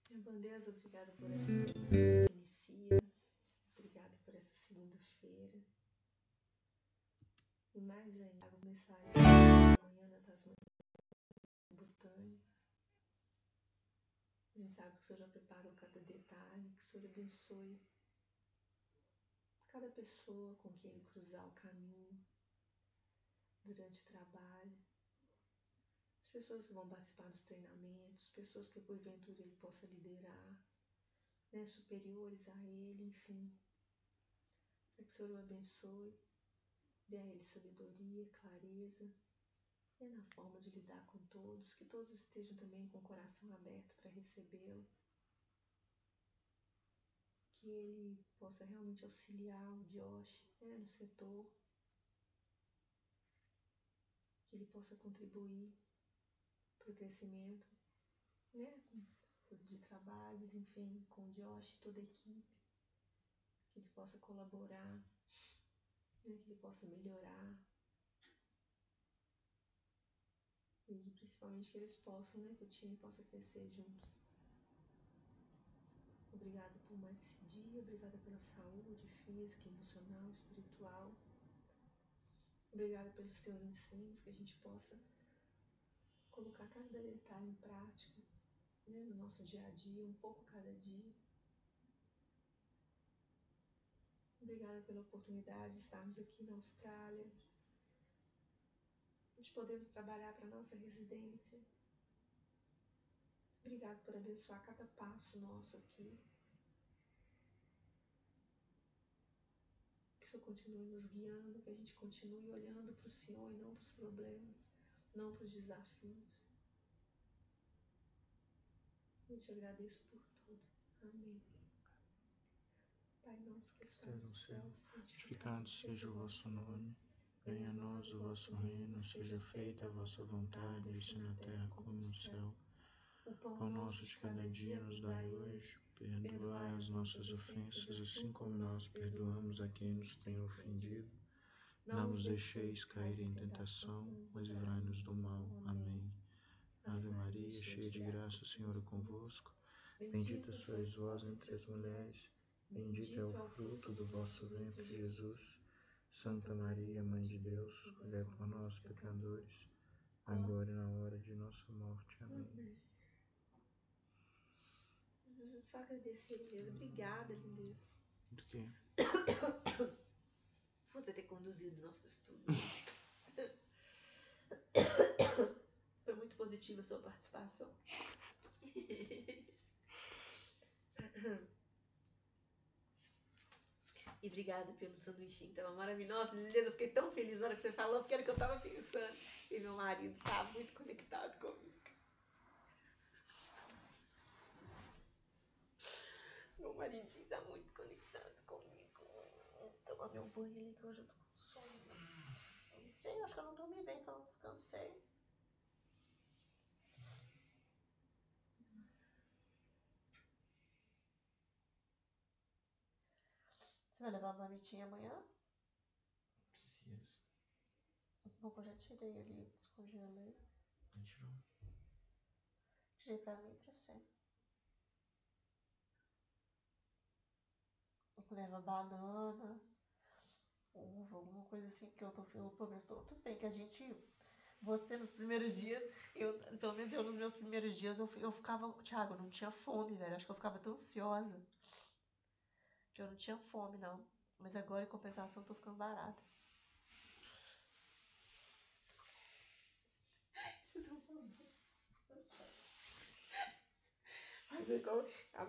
C: Meu bom Deus, obrigada por essa semana que se inicia. Obrigada por essa segunda-feira. E mais ainda, vou começar amanhã das montanhas. A gente sabe que o Senhor já preparou cada detalhe, que o Senhor abençoe cada pessoa com quem Ele cruzar o caminho durante o trabalho. As pessoas que vão participar dos treinamentos, pessoas que porventura Ele possa liderar, né, superiores a Ele, enfim. Para que o Senhor o abençoe, dê a Ele sabedoria, clareza, na forma de lidar com todos, que todos estejam também com o coração aberto para recebê-lo, que Ele possa realmente auxiliar o Josh, no setor, que Ele possa contribuir para o crescimento, de trabalhos, enfim, com o Josh e toda a equipe, que Ele possa colaborar, que Ele possa melhorar, e principalmente que eles possam, que o time possa crescer juntos. Obrigada por mais esse dia, obrigada pela saúde física, emocional, espiritual. Obrigada pelos teus ensinos, que a gente possa colocar cada detalhe em prática, no nosso dia a dia, um pouco cada dia. Obrigada pela oportunidade de estarmos aqui na Austrália, de podermos trabalhar para a nossa residência. Obrigada por abençoar cada passo nosso aqui. Que o Senhor continue nos guiando, que a gente continue olhando para o Senhor e não para os problemas, não para os desafios. Eu te agradeço por tudo. Amém. Pai nosso que estás no céu,
A: Santificado seja o vosso nome. Venha a nós o vosso reino, seja feita a vossa vontade, assim na terra como no céu.
C: O
A: Pão nosso de cada dia nos dai hoje. Perdoai as nossas ofensas, assim como nós perdoamos a quem nos tem ofendido. Não nos deixeis cair em tentação, mas livrai-nos do mal. Amém. Ave Maria, cheia de graça, o Senhor é convosco. Bendita sois vós entre as mulheres, bendito é o fruto do vosso ventre, Jesus. Santa Maria, Mãe de Deus, rogai por nós, pecadores, agora e na hora de nossa morte. Amém.
C: Só agradecer, lindeza. Obrigada, lindeza.
A: Do quê?
C: Você ter conduzido nosso estudo. Foi muito positiva a sua participação. E obrigada pelo sanduichinho, tava maravilhoso. Lindeza, eu fiquei tão feliz na hora que você falou, porque era o que eu tava pensando. E meu marido tá muito conectado comigo. Meu maridinho tá muito conectado comigo. Vou tomar meu banho ali que hoje eu tô com sono. Eu não sei, acho que eu não dormi bem, que eu não descansei. Você vai levar a marmitinha amanhã?
A: Preciso.
C: Bom, eu já tirei ali, descongelei.
A: Não tirou?
C: Tirei pra mim e pra você. Leva banana, uva, alguma coisa assim, porque eu pelo menos tô tudo bem, que a gente, você nos primeiros dias, pelo menos eu nos meus primeiros dias, eu ficava, Thiago, eu não tinha fome, velho, acho que eu ficava tão ansiosa, que eu não tinha fome, não, mas agora em compensação eu tô ficando barata. sei como. Qual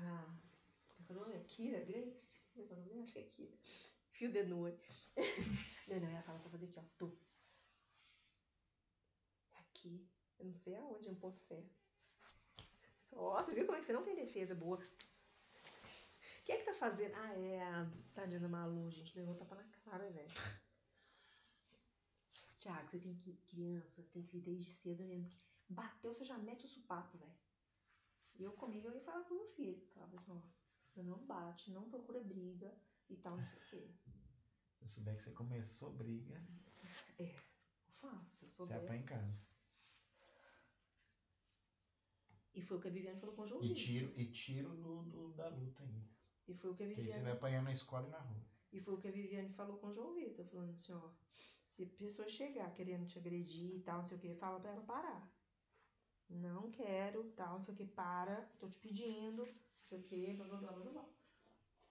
C: é o nome? É Kira Grace? Como é que é o nome? Acho que é Kira. Fio de noite. Não, ela fala pra fazer aqui, ó. Tu. Aqui. Eu não sei aonde, é um ponto certo. Ó, você viu como é que você não tem defesa boa? O que é que tá fazendo? Ah, é a tadinha da Malu, gente. Levou tapa na cara, velho. Tiago, você tem que... Criança, tem que ir desde cedo mesmo. Bateu, você já mete o supapo, velho. E eu comigo, eu ia falar com o meu filho. Falava assim, ó, você não bate, não procura briga e tal, não sei o quê.
A: Se eu souber que você começou briga,
C: Eu faço, eu
A: você
C: souber.
A: apanha em casa.
C: E foi o que a Viviane falou com o João
A: E
C: Vitor.
A: tiro da luta ainda.
C: E foi o que a
A: Porque aí você vai
C: Viviane...
A: apanhar na escola e na rua.
C: E foi o que a Viviane falou com o João Vitor, falando assim, ó, se a pessoa chegar querendo te agredir e tal, não sei o que, fala pra ela parar. Não quero, tal, não sei o que, para, tô te pedindo, não sei o que, blá, blá, blá, blá, blá.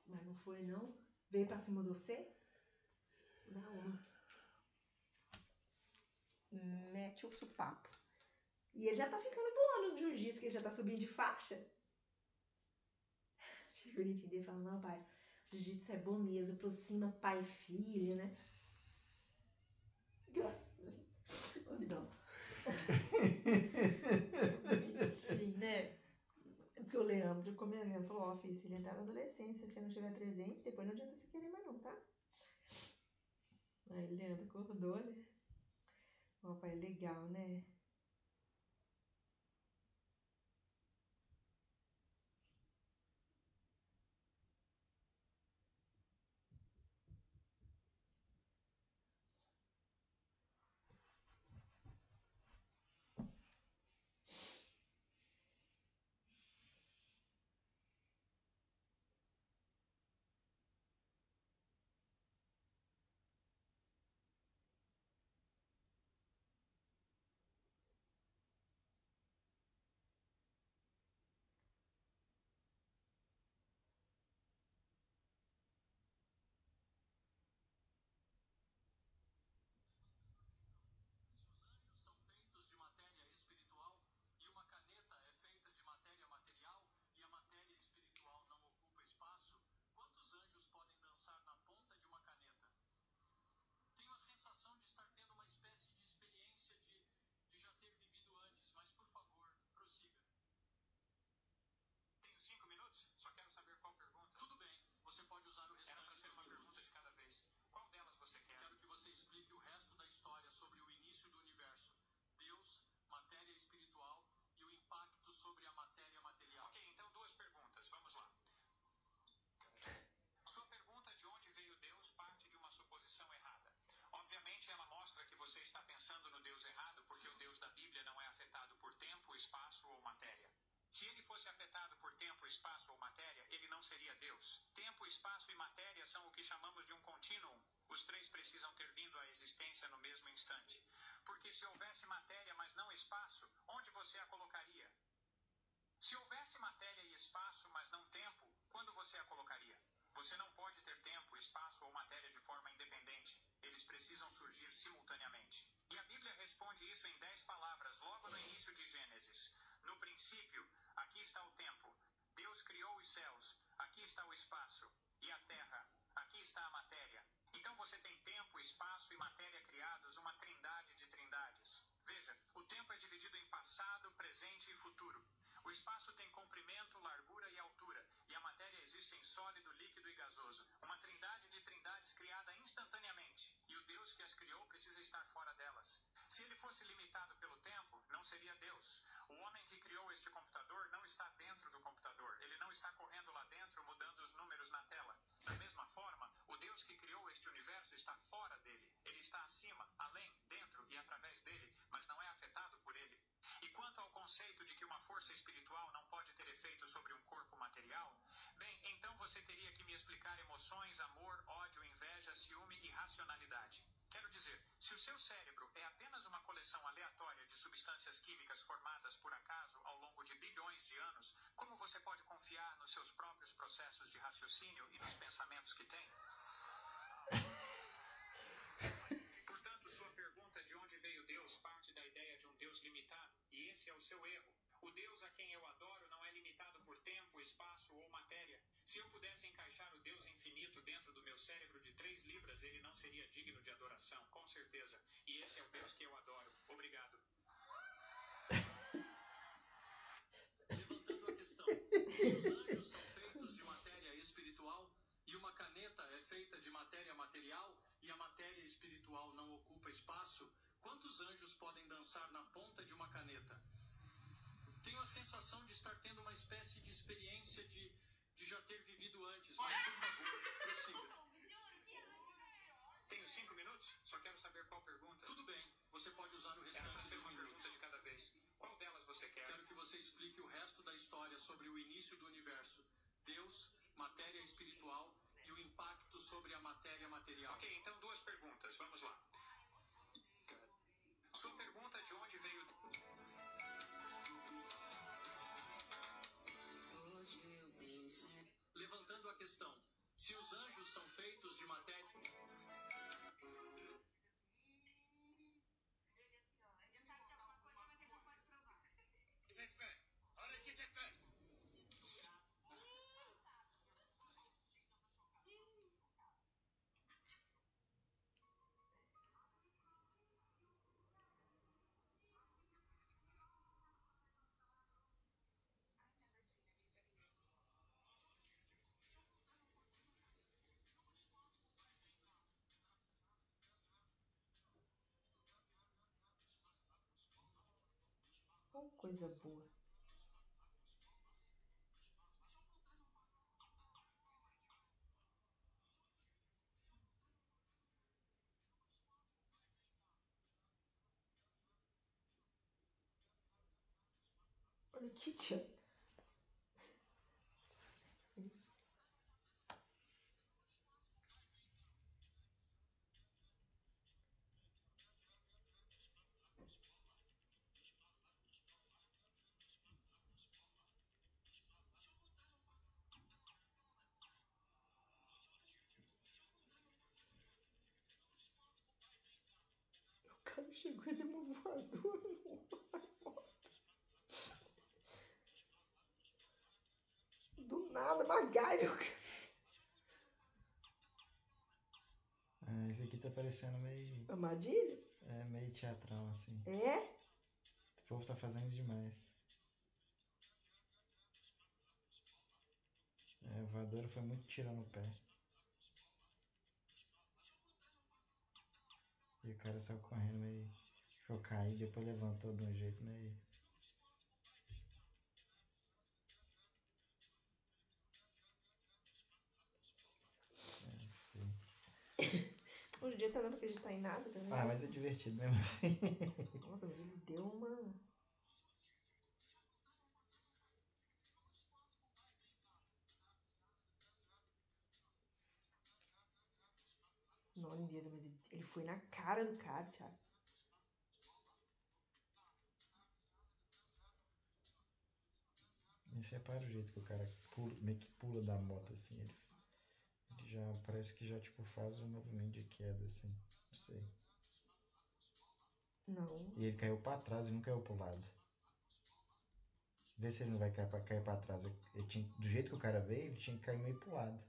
C: Mas não foi, não. Veio pra cima de você? Não. Mete o supapo. E ele já tá ficando bom no jiu-jitsu, que ele já tá subindo de faixa. O bonitinho dele fala, não, pai, jiu-jitsu é bom mesmo, aproxima pai e filho, né? Graças. Não. Bonitinho, né? Porque o Leandro, como ele mesmo falou, ó, filho, se ele entrar na adolescência, se você não estiver presente, depois não adianta você querer mais não, tá? Aí o Leandro acordou, né? Ó, pai, legal, né?
E: tempo, espaço ou matéria. Se eu pudesse encaixar o Deus infinito dentro do meu cérebro de 3 libras, ele não seria digno de adoração, com certeza. E esse é o Deus que eu adoro. Obrigado. Levantando a questão, se os anjos são feitos de matéria espiritual e uma caneta é feita de matéria material e a matéria espiritual não ocupa espaço, quantos anjos podem dançar na ponta de uma caneta? Tenho a sensação de estar tendo uma espécie de experiência de já ter vivido antes, mas por favor, prossiga. Tenho 5 minutos? Só quero saber qual pergunta. Tudo bem, você pode usar o restante de uma pergunta de cada vez. Qual delas você quer? Quero que você explique o resto da história sobre o início do universo. Deus, matéria espiritual e o impacto sobre a matéria material. Ok, então 2 perguntas. Vamos lá. Sua pergunta é de onde veio... Levantando a questão, se os anjos são feitos de matéria...
C: Oh, coisa boa. Olha que tia. O cara chegou e deu uma voadora. Do nada, MacGyver.
A: Ah, esse aqui tá parecendo meio...
C: Armadilha?
A: É, meio teatral, assim.
C: É?
A: Esse povo tá fazendo demais. É, a voadora foi muito tiro no pé. E o cara saiu correndo meio... Ficou caído, depois levantou de um jeito meio... É, sei.
C: Hoje em dia tá dando pra acreditar em nada também.
A: Ah, mas é divertido mesmo assim.
C: Nossa, mas ele deu uma... Não, lindeza, mas ele foi na cara do cara, Thiago.
A: Você repara o jeito que o cara pula, meio que pula da moto assim. Ele já parece que já tipo faz um movimento de queda assim. Não sei.
C: Não.
A: E ele caiu pra trás e não caiu pro lado. Vê se ele não vai cair pra trás. Do jeito que o cara veio, ele tinha que cair meio pro lado.